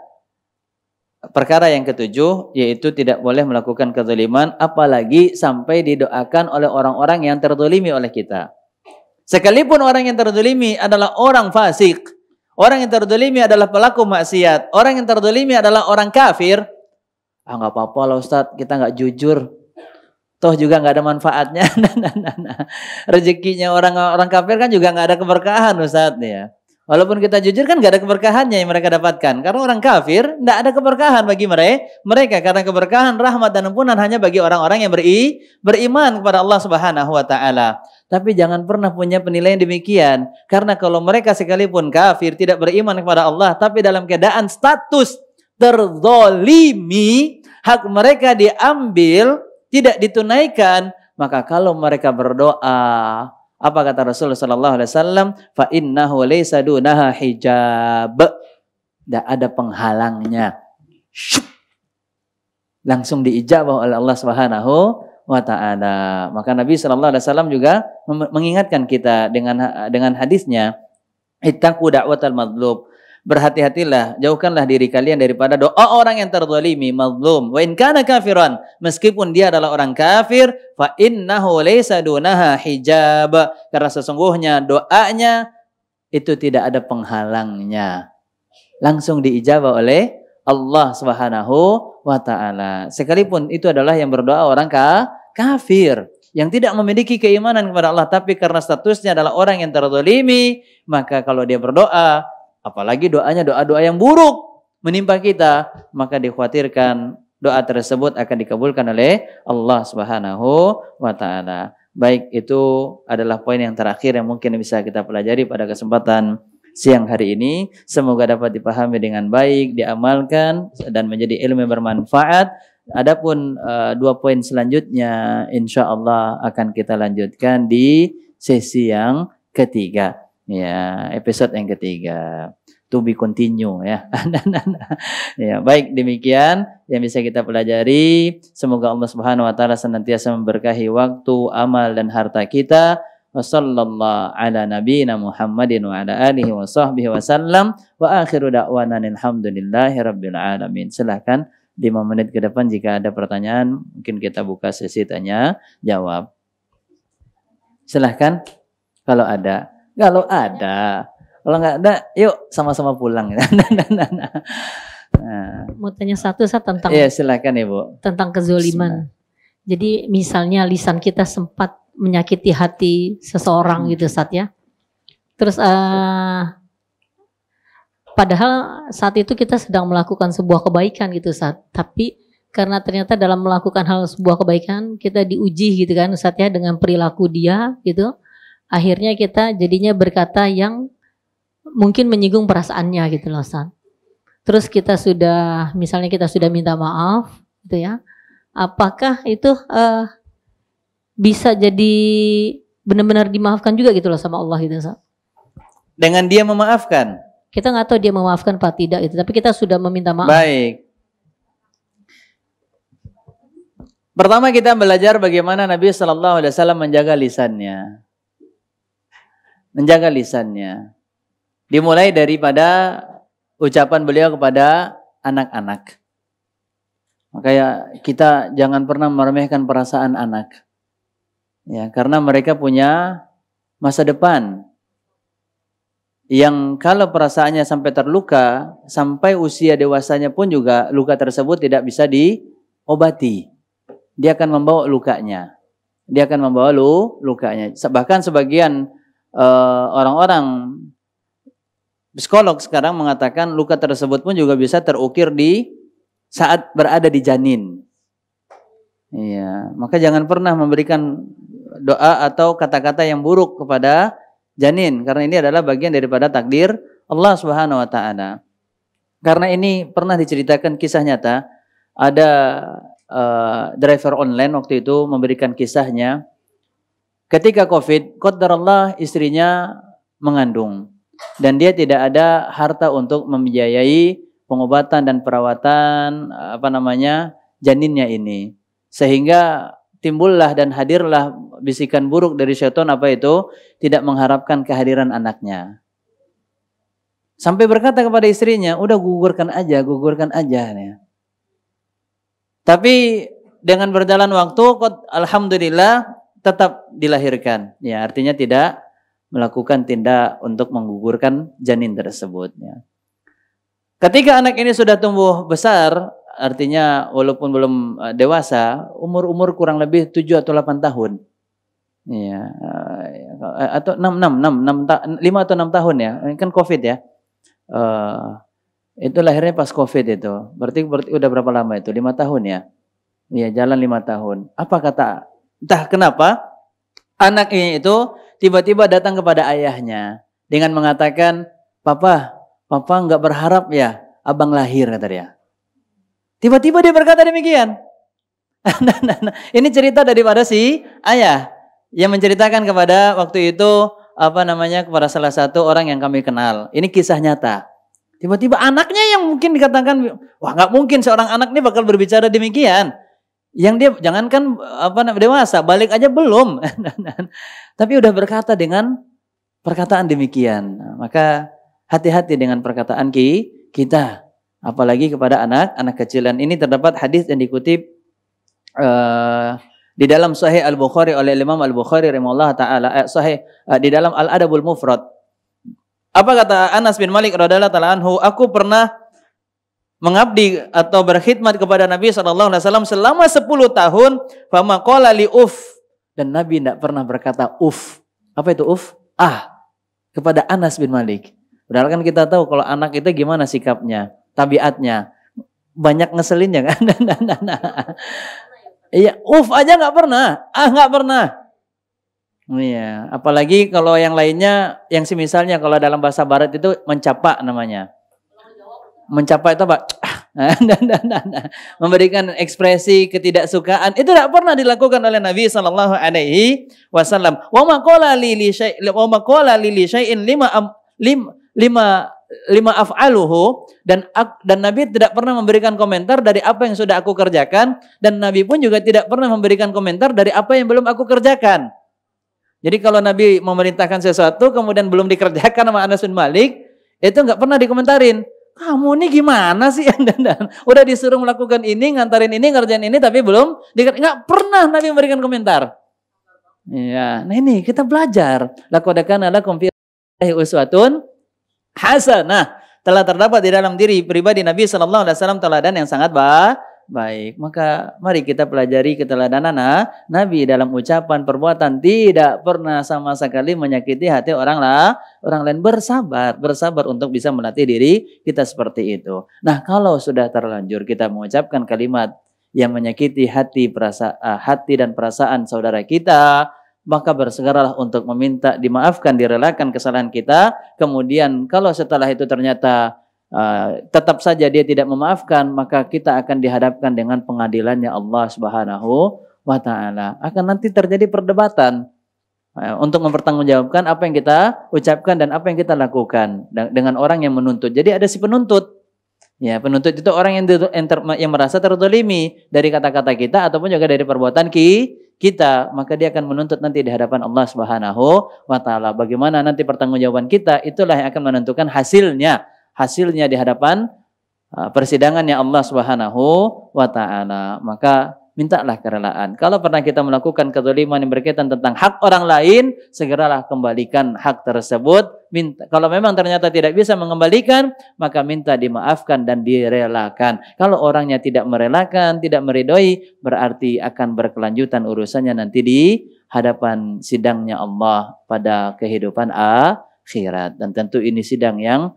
perkara yang ketujuh, yaitu tidak boleh melakukan kezaliman, apalagi sampai didoakan oleh orang-orang yang terzalimi oleh kita. Sekalipun orang yang terzalimi adalah orang fasik, orang yang terzalimi adalah pelaku maksiat, orang yang terzalimi adalah orang kafir, nggak apa-apa lah Ustadz, kita nggak jujur, toh juga nggak ada manfaatnya. Rezekinya orang kafir kan juga nggak ada keberkahan Ustadz ya. Walaupun kita jujur kan nggak ada keberkahannya yang mereka dapatkan. Karena orang kafir nggak ada keberkahan bagi mereka. Karena keberkahan, rahmat dan ampunan hanya bagi orang-orang yang beriman kepada Allah Subhanahu Wa Taala. Tapi jangan pernah punya penilaian demikian. Karena kalau mereka sekalipun kafir, tidak beriman kepada Allah, tapi dalam keadaan status terzolimi, hak mereka diambil, tidak ditunaikan, maka kalau mereka berdoa, apa kata Rasulullah sallallahu alaihi wasallam? Fa innahu laysa dunaha hijab. Tidak ada penghalangnya. Langsung diijabah oleh Allah Subhanahu wa taala. Maka Nabi sallallahu alaihi wasallam juga mengingatkan kita dengan hadisnya, ittaqu da'watal madlum. Berhati-hatilah, jauhkanlah diri kalian daripada doa orang yang terzalimi, mazlum. Wa in kana kafiran, meskipun dia adalah orang kafir, fa innahu laysa dunaha hijab. Karena sesungguhnya doanya itu tidak ada penghalangnya. Langsung diijabah oleh Allah Subhanahu wa taala. Sekalipun itu adalah yang berdoa orang kafir yang tidak memiliki keimanan kepada Allah, tapi karena statusnya adalah orang yang terzalimi, maka kalau dia berdoa, apalagi doanya doa-doa yang buruk menimpa kita, maka dikhawatirkan doa tersebut akan dikabulkan oleh Allah Subhanahu wa taala. Baik, itu adalah poin yang terakhir yang mungkin bisa kita pelajari pada kesempatan siang hari ini. Semoga dapat dipahami dengan baik, diamalkan dan menjadi ilmu yang bermanfaat. Adapun 2 poin selanjutnya insyaallah akan kita lanjutkan di sesi yang ketiga. Ya, episode yang ketiga. To be continue ya. Ya, baik, demikian yang bisa kita pelajari. Semoga Allah Subhanahu wa taala senantiasa memberkahi waktu, amal dan harta kita. Wassallallahu ala nabiyyina Muhammadin wa ala alihi wa sahbihi wasallam. Wa akhiru da'wana alhamdulillahi rabbil alamin. Silakan 5 menit ke depan jika ada pertanyaan, mungkin kita buka sesi tanya jawab. Silahkan kalau ada. Kalau nggak ada, yuk sama-sama pulang. Nah. Mau tanya satu tentang. Iya, silakan Ibu. Tentang kezoliman. Jadi misalnya lisan kita sempat menyakiti hati seseorang gitu Ustaz ya. Terus padahal saat itu kita sedang melakukan sebuah kebaikan gitu Ustaz. Tapi karena ternyata dalam melakukan sebuah kebaikan kita diuji gitu kan Ustaz ya dengan perilaku dia gitu. Akhirnya kita jadinya berkata yang mungkin menyinggung perasaannya gitu loh Ustaz. Terus misalnya kita sudah minta maaf gitu ya. Apakah itu bisa jadi benar-benar dimaafkan juga gitu loh sama Allah gitu Ustaz? Dengan dia memaafkan? Kita nggak tahu dia memaafkan apa tidak itu, tapi kita sudah meminta maaf. Baik. Pertama kita belajar bagaimana Nabi sallallahu alaihi wasallam menjaga lisannya. Menjaga lisannya. Dimulai daripada ucapan beliau kepada anak-anak. Makanya kita jangan pernah meremehkan perasaan anak. Ya, karena mereka punya masa depan. Yang kalau perasaannya sampai terluka, sampai usia dewasanya pun juga luka tersebut tidak bisa diobati. Dia akan membawa lukanya. Dia akan membawa lukanya. Bahkan sebagian orang-orang psikolog sekarang mengatakan luka tersebut pun juga bisa terukir di saat berada di janin. Iya, maka jangan pernah memberikan doa atau kata-kata yang buruk kepada janin, karena ini adalah bagian daripada takdir Allah Subhanahu wa taala. Karena ini pernah diceritakan kisah nyata, ada driver online waktu itu memberikan kisahnya. Ketika Covid, qadarullah istrinya mengandung dan dia tidak ada harta untuk membiayai pengobatan dan perawatan janinnya ini, sehingga timbullah dan hadirlah bisikan buruk dari syaitan, apa itu? Tidak mengharapkan kehadiran anaknya. Sampai berkata kepada istrinya, udah gugurkan aja nih. Tapi dengan berjalan waktu, alhamdulillah tetap dilahirkan. Ya, artinya tidak melakukan tindak untuk menggugurkan janin tersebut. Ya. Ketika anak ini sudah tumbuh besar, artinya walaupun belum dewasa, umur kurang lebih 7 atau 8 tahun. Ya, atau 5 atau 6 tahun ya. Kan Covid ya. Itu lahirnya pas Covid itu. Berarti udah berapa lama itu? 5 tahun ya. Iya, jalan 5 tahun. Apa kata? Entah kenapa anak ini itu tiba-tiba datang kepada ayahnya dengan mengatakan, Papa nggak berharap ya abang lahir, kata dia. Tiba-tiba dia berkata demikian. Ini cerita daripada si ayah yang menceritakan kepada waktu itu kepada salah satu orang yang kami kenal. Ini kisah nyata. Tiba-tiba anaknya yang mungkin dikatakan, wah nggak mungkin seorang anak ini bakal berbicara demikian. Yang dia jangankan dewasa, balik aja belum. Tapi udah berkata dengan perkataan demikian. Maka hati-hati dengan perkataan kita. Apalagi kepada anak kecil. Dan ini terdapat hadis yang dikutip di dalam Sahih Al-Bukhari oleh Imam Al-Bukhari rahimahullah taala, di dalam Al-Adabul Mufrad. Apa kata Anas bin Malik radhiyallahu taala anhu, aku pernah mengabdi atau berkhidmat kepada Nabi SAW selama 10 tahun, fama qala li dan Nabi tidak pernah berkata uf. Apa itu uf? Kepada Anas bin Malik. Padahal kan kita tahu kalau anak itu gimana sikapnya, tabiatnya, banyak ngeselinnya kan. Iya, uf aja nggak pernah, nggak pernah. Iya, apalagi kalau yang lainnya, yang semisalnya kalau dalam bahasa Barat itu mencapa namanya. Mencapa itu apa? Memberikan ekspresi ketidaksukaan itu tidak pernah dilakukan oleh Nabi Sallallahu Alaihi Wasallam. Wa ma qala li syai'in lima af'aluhu, dan Nabi tidak pernah memberikan komentar dari apa yang sudah aku kerjakan, dan Nabi pun juga tidak pernah memberikan komentar dari apa yang belum aku kerjakan. Jadi kalau Nabi memerintahkan sesuatu kemudian belum dikerjakan sama Anas bin Malik, itu nggak pernah dikomentarin. Kamu ini gimana sih? Udah disuruh melakukan ini, ngantarin ini, ngerjain ini, tapi belum nggak pernah Nabi memberikan komentar. Ya, nah ini kita belajar. Laqad kana lakum fi uswatun hasanah. Telah terdapat di dalam diri pribadi Nabi sallallahu alaihi wasallam teladan yang sangat baik. Maka mari kita pelajari keteladanan Nabi dalam ucapan, perbuatan, tidak pernah sama sekali menyakiti hati orang lain. Bersabar untuk bisa melatih diri kita seperti itu. Nah, kalau sudah terlanjur kita mengucapkan kalimat yang menyakiti hati dan perasaan saudara kita, maka bersegeralah untuk meminta dimaafkan, direlakan kesalahan kita. Kemudian kalau setelah itu ternyata tetap saja dia tidak memaafkan, maka kita akan dihadapkan dengan pengadilannya Allah Subhanahu wa taala. Akan nanti terjadi perdebatan untuk mempertanggungjawabkan apa yang kita ucapkan dan apa yang kita lakukan dengan orang yang menuntut. Jadi ada si penuntut. Ya, penuntut itu orang yang merasa terzalimi dari kata-kata kita ataupun juga dari perbuatan kita, maka dia akan menuntut nanti di hadapan Allah Subhanahu wa taala. Bagaimana nanti pertanggungjawaban kita, itulah yang akan menentukan hasilnya di hadapan persidangannya Allah Subhanahu wa taala. Maka mintalah kerelaan. Kalau pernah kita melakukan kezaliman yang berkaitan tentang hak orang lain, segeralah kembalikan hak tersebut. Kalau memang ternyata tidak bisa mengembalikan, maka minta dimaafkan dan direlakan. Kalau orangnya tidak merelakan, tidak meridhoi, berarti akan berkelanjutan urusannya nanti di hadapan sidangnya Allah pada kehidupan akhirat. Dan tentu ini sidang yang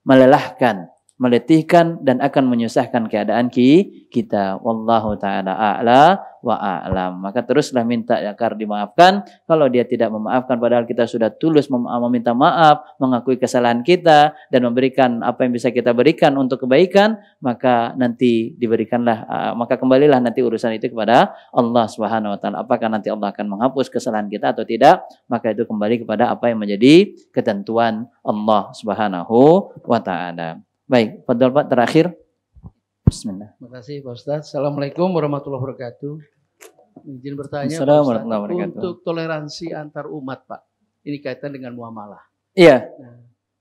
melelahkan, meletihkan, dan akan menyusahkan keadaan kita. Wallahu ta'ala a'la wa a'lam. Maka teruslah minta agar dimaafkan. Kalau dia tidak memaafkan padahal kita sudah tulus meminta maaf, mengakui kesalahan kita, dan memberikan apa yang bisa kita berikan untuk kebaikan, maka nanti maka kembalilah nanti urusan itu kepada Allah Subhanahu wa taala. Apakah nanti Allah akan menghapus kesalahan kita atau tidak? Maka itu kembali kepada apa yang menjadi ketentuan Allah Subhanahu wa taala. Baik, fadhal Pak terakhir. Bismillah. Terima kasih Pak Ustaz. Assalamualaikum warahmatullahi wabarakatuh. Izin bertanya, Pak Assalamualaikum Ustadz, warahmatullahi wabarakatuh. untuk toleransi antar umat, Pak, ini kaitan dengan muamalah. Iya.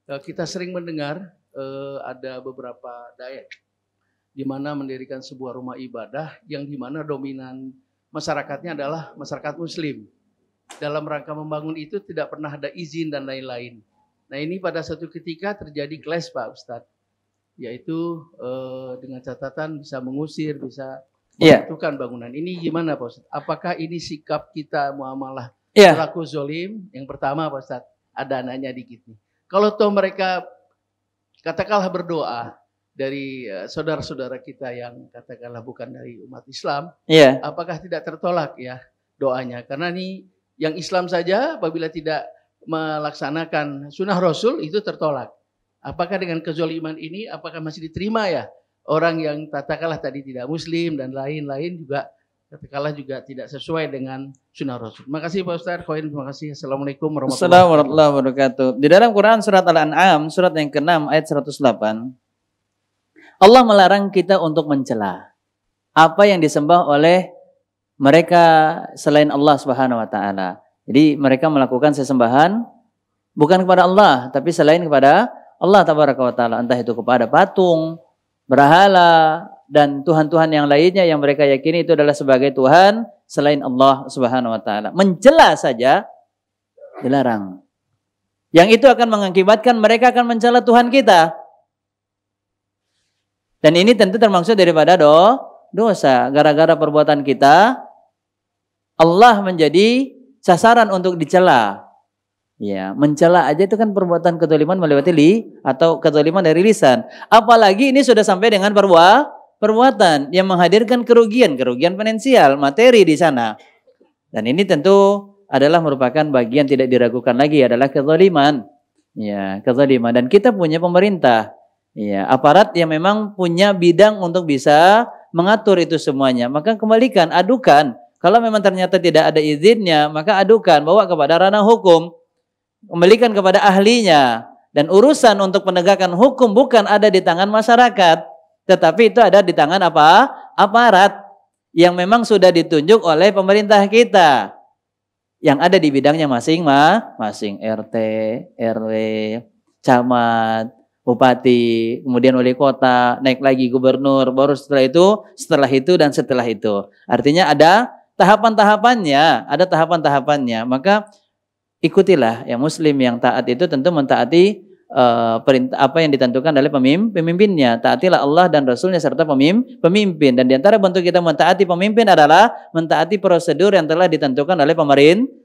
Nah, kita sering mendengar ada beberapa dai di mana mendirikan sebuah rumah ibadah yang di mana dominan masyarakatnya adalah masyarakat Muslim. Dalam rangka membangun itu tidak pernah ada izin dan lain-lain. Nah, ini pada suatu ketika terjadi clash, Pak Ustadz, yaitu dengan catatan bisa mengusir, bisa menentukan bangunan. Ini gimana Pak Ustadz? Apakah ini sikap kita muamalah pelaku zolim? Yang pertama Pak Ustadz, ada nanya dikit nih. Kalau toh mereka katakanlah berdoa dari saudara-saudara kita yang katakanlah bukan dari umat Islam, apakah tidak tertolak ya doanya? Karena ini yang Islam saja apabila tidak melaksanakan sunnah Rasul itu tertolak. Apakah dengan kezoliman ini apakah masih diterima ya? Orang yang katakanlah tadi tidak Muslim dan lain-lain juga katakanlah juga tidak sesuai dengan sunnah Rasul. Terima kasih Pak Ustaz. Terima kasih. Assalamualaikum warahmatullahi wabarakatuh. Di dalam Quran surat Al-An'am surat yang ke-6 ayat 108, Allah melarang kita untuk mencela apa yang disembah oleh mereka selain Allah Subhanahu wa taala. Jadi mereka melakukan sesembahan bukan kepada Allah tapi selain kepada Allah tabaraka wa taala, entah itu kepada patung, berhala dan tuhan-tuhan yang lainnya yang mereka yakini itu adalah sebagai Tuhan selain Allah Subhanahu wa taala. Mencela saja dilarang. Yang itu akan mengakibatkan mereka akan mencela Tuhan kita. Dan ini tentu termasuk daripada dosa. Gara-gara perbuatan kita Allah menjadi sasaran untuk dicela. Ya, mencela aja itu kan perbuatan kezaliman melewati atau kezaliman dari lisan. Apalagi ini sudah sampai dengan perbuatan yang menghadirkan kerugian finansial, materi di sana. Dan ini tentu adalah merupakan bagian tidak diragukan lagi adalah kezaliman. Ya, kezaliman. Dan kita punya pemerintah, ya, aparat yang memang punya bidang untuk bisa mengatur itu semuanya. Maka kembalikan, adukan. Kalau memang ternyata tidak ada izinnya, maka adukan, bawa kepada ranah hukum. Kembalikan kepada ahlinya. Dan urusan untuk penegakan hukum bukan ada di tangan masyarakat, tetapi itu ada di tangan apa? Aparat yang memang sudah ditunjuk oleh pemerintah kita yang ada di bidangnya masing-masing, RT, RW, camat, bupati, kemudian wali kota, naik lagi gubernur, baru setelah itu dan setelah itu. Artinya ada tahapan-tahapannya, maka ikutilah yang muslim yang taat itu tentu mentaati perintah apa yang ditentukan oleh pemimpinnya. Taatilah Allah dan Rasulnya serta pemimpin. Dan diantara bentuk kita mentaati pemimpin adalah mentaati prosedur yang telah ditentukan oleh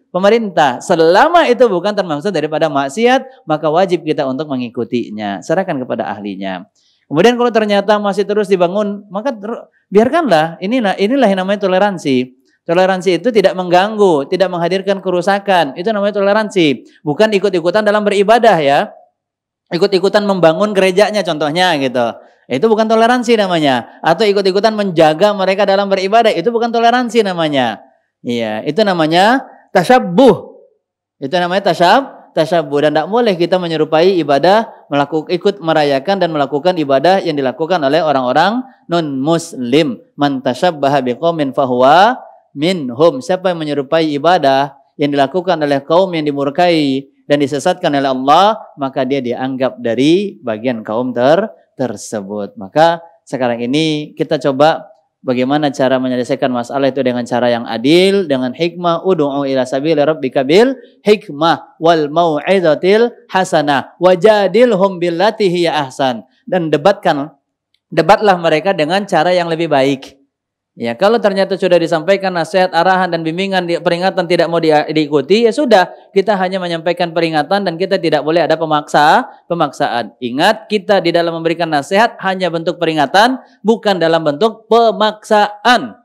pemerintah. Selama itu bukan termasuk daripada maksiat, maka wajib kita untuk mengikutinya. Serahkan kepada ahlinya. Kemudian kalau ternyata masih terus dibangun, maka biarkanlah. Inilah yang namanya toleransi. Toleransi itu tidak mengganggu, tidak menghadirkan kerusakan. Itu namanya toleransi. Bukan ikut-ikutan dalam beribadah ya. Ikut-ikutan membangun gerejanya contohnya gitu. Itu bukan toleransi namanya. Atau ikut-ikutan menjaga mereka dalam beribadah. Itu bukan toleransi namanya. Iya, itu namanya tasyabbuh. Itu namanya tasyabbuh. Dan tidak boleh kita menyerupai ibadah, ikut merayakan dan melakukan ibadah yang dilakukan oleh orang-orang non-muslim. Man tasyabbaha biqaumin fahuwa minhum. Siapa yang menyerupai ibadah yang dilakukan oleh kaum yang dimurkai dan disesatkan oleh Allah, maka dia dianggap dari bagian kaum tersebut. Maka sekarang ini kita coba bagaimana cara menyelesaikan masalah itu dengan cara yang adil, dengan hikmah. Ud'u ila sabili rabbika bil hikmah wal mau'izatil hasanah wajadilhum billati hiya ahsan. Dan debatlah mereka dengan cara yang lebih baik. Ya, kalau ternyata sudah disampaikan nasihat, arahan dan bimbingan, peringatan tidak mau diikuti, ya sudah, kita hanya menyampaikan peringatan dan kita tidak boleh ada pemaksaan. Ingat, kita di dalam memberikan nasihat hanya bentuk peringatan, bukan dalam bentuk pemaksaan.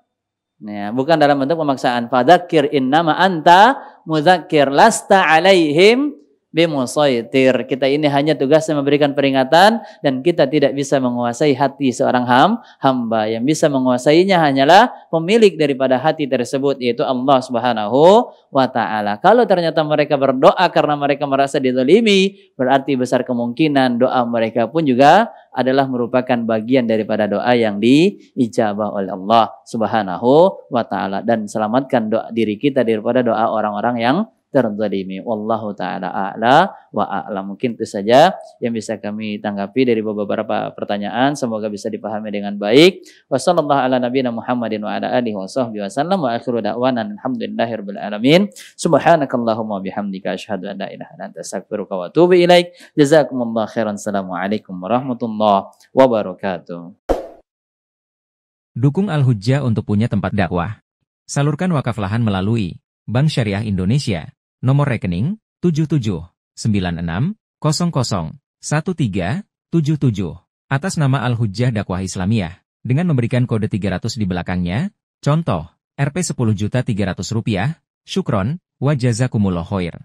Ya, bukan dalam bentuk pemaksaan. Fadzakir innama anta mudzakir lasta alaihim bimusaitir. Kita ini hanya tugasnya memberikan peringatan dan kita tidak bisa menguasai hati seorang hamba. Yang bisa menguasainya hanyalah pemilik daripada hati tersebut, yaitu Allah Subhanahu wa taala. Kalau ternyata mereka berdoa karena mereka merasa dizalimi, berarti besar kemungkinan doa mereka pun juga adalah merupakan bagian daripada doa yang diijabah oleh Allah Subhanahu wa taala, dan selamatkan doa diri kita daripada doa orang-orang yang terzalimi. Wallahu taala a'la wa a'lam. Mungkin itu saja yang bisa kami tanggapi dari beberapa pertanyaan. Semoga bisa dipahami dengan baik. Wassallallahu ala nabiyina Muhammadin wa ala alihi washabbihi wasallam wa akhiru da'wana alhamdulillahirabbil alamin. Subhanakallahumma bihamdika asyhadu an la ilaha illa anta astaghfiruka wa atubu ilaik. Jazakumullahu khairan. Assalamualaikum warahmatullahi wabarakatuh. Dukung Al-Hujjah untuk punya tempat dakwah. Salurkan wakaf lahan melalui Bank Syariah Indonesia. Nomor rekening 7796001377 atas nama Al-Hujjah Dakwah Islamiyah dengan memberikan kode 300 di belakangnya. Contoh, Rp 10.300.000. Syukron wa jazakumullah khair.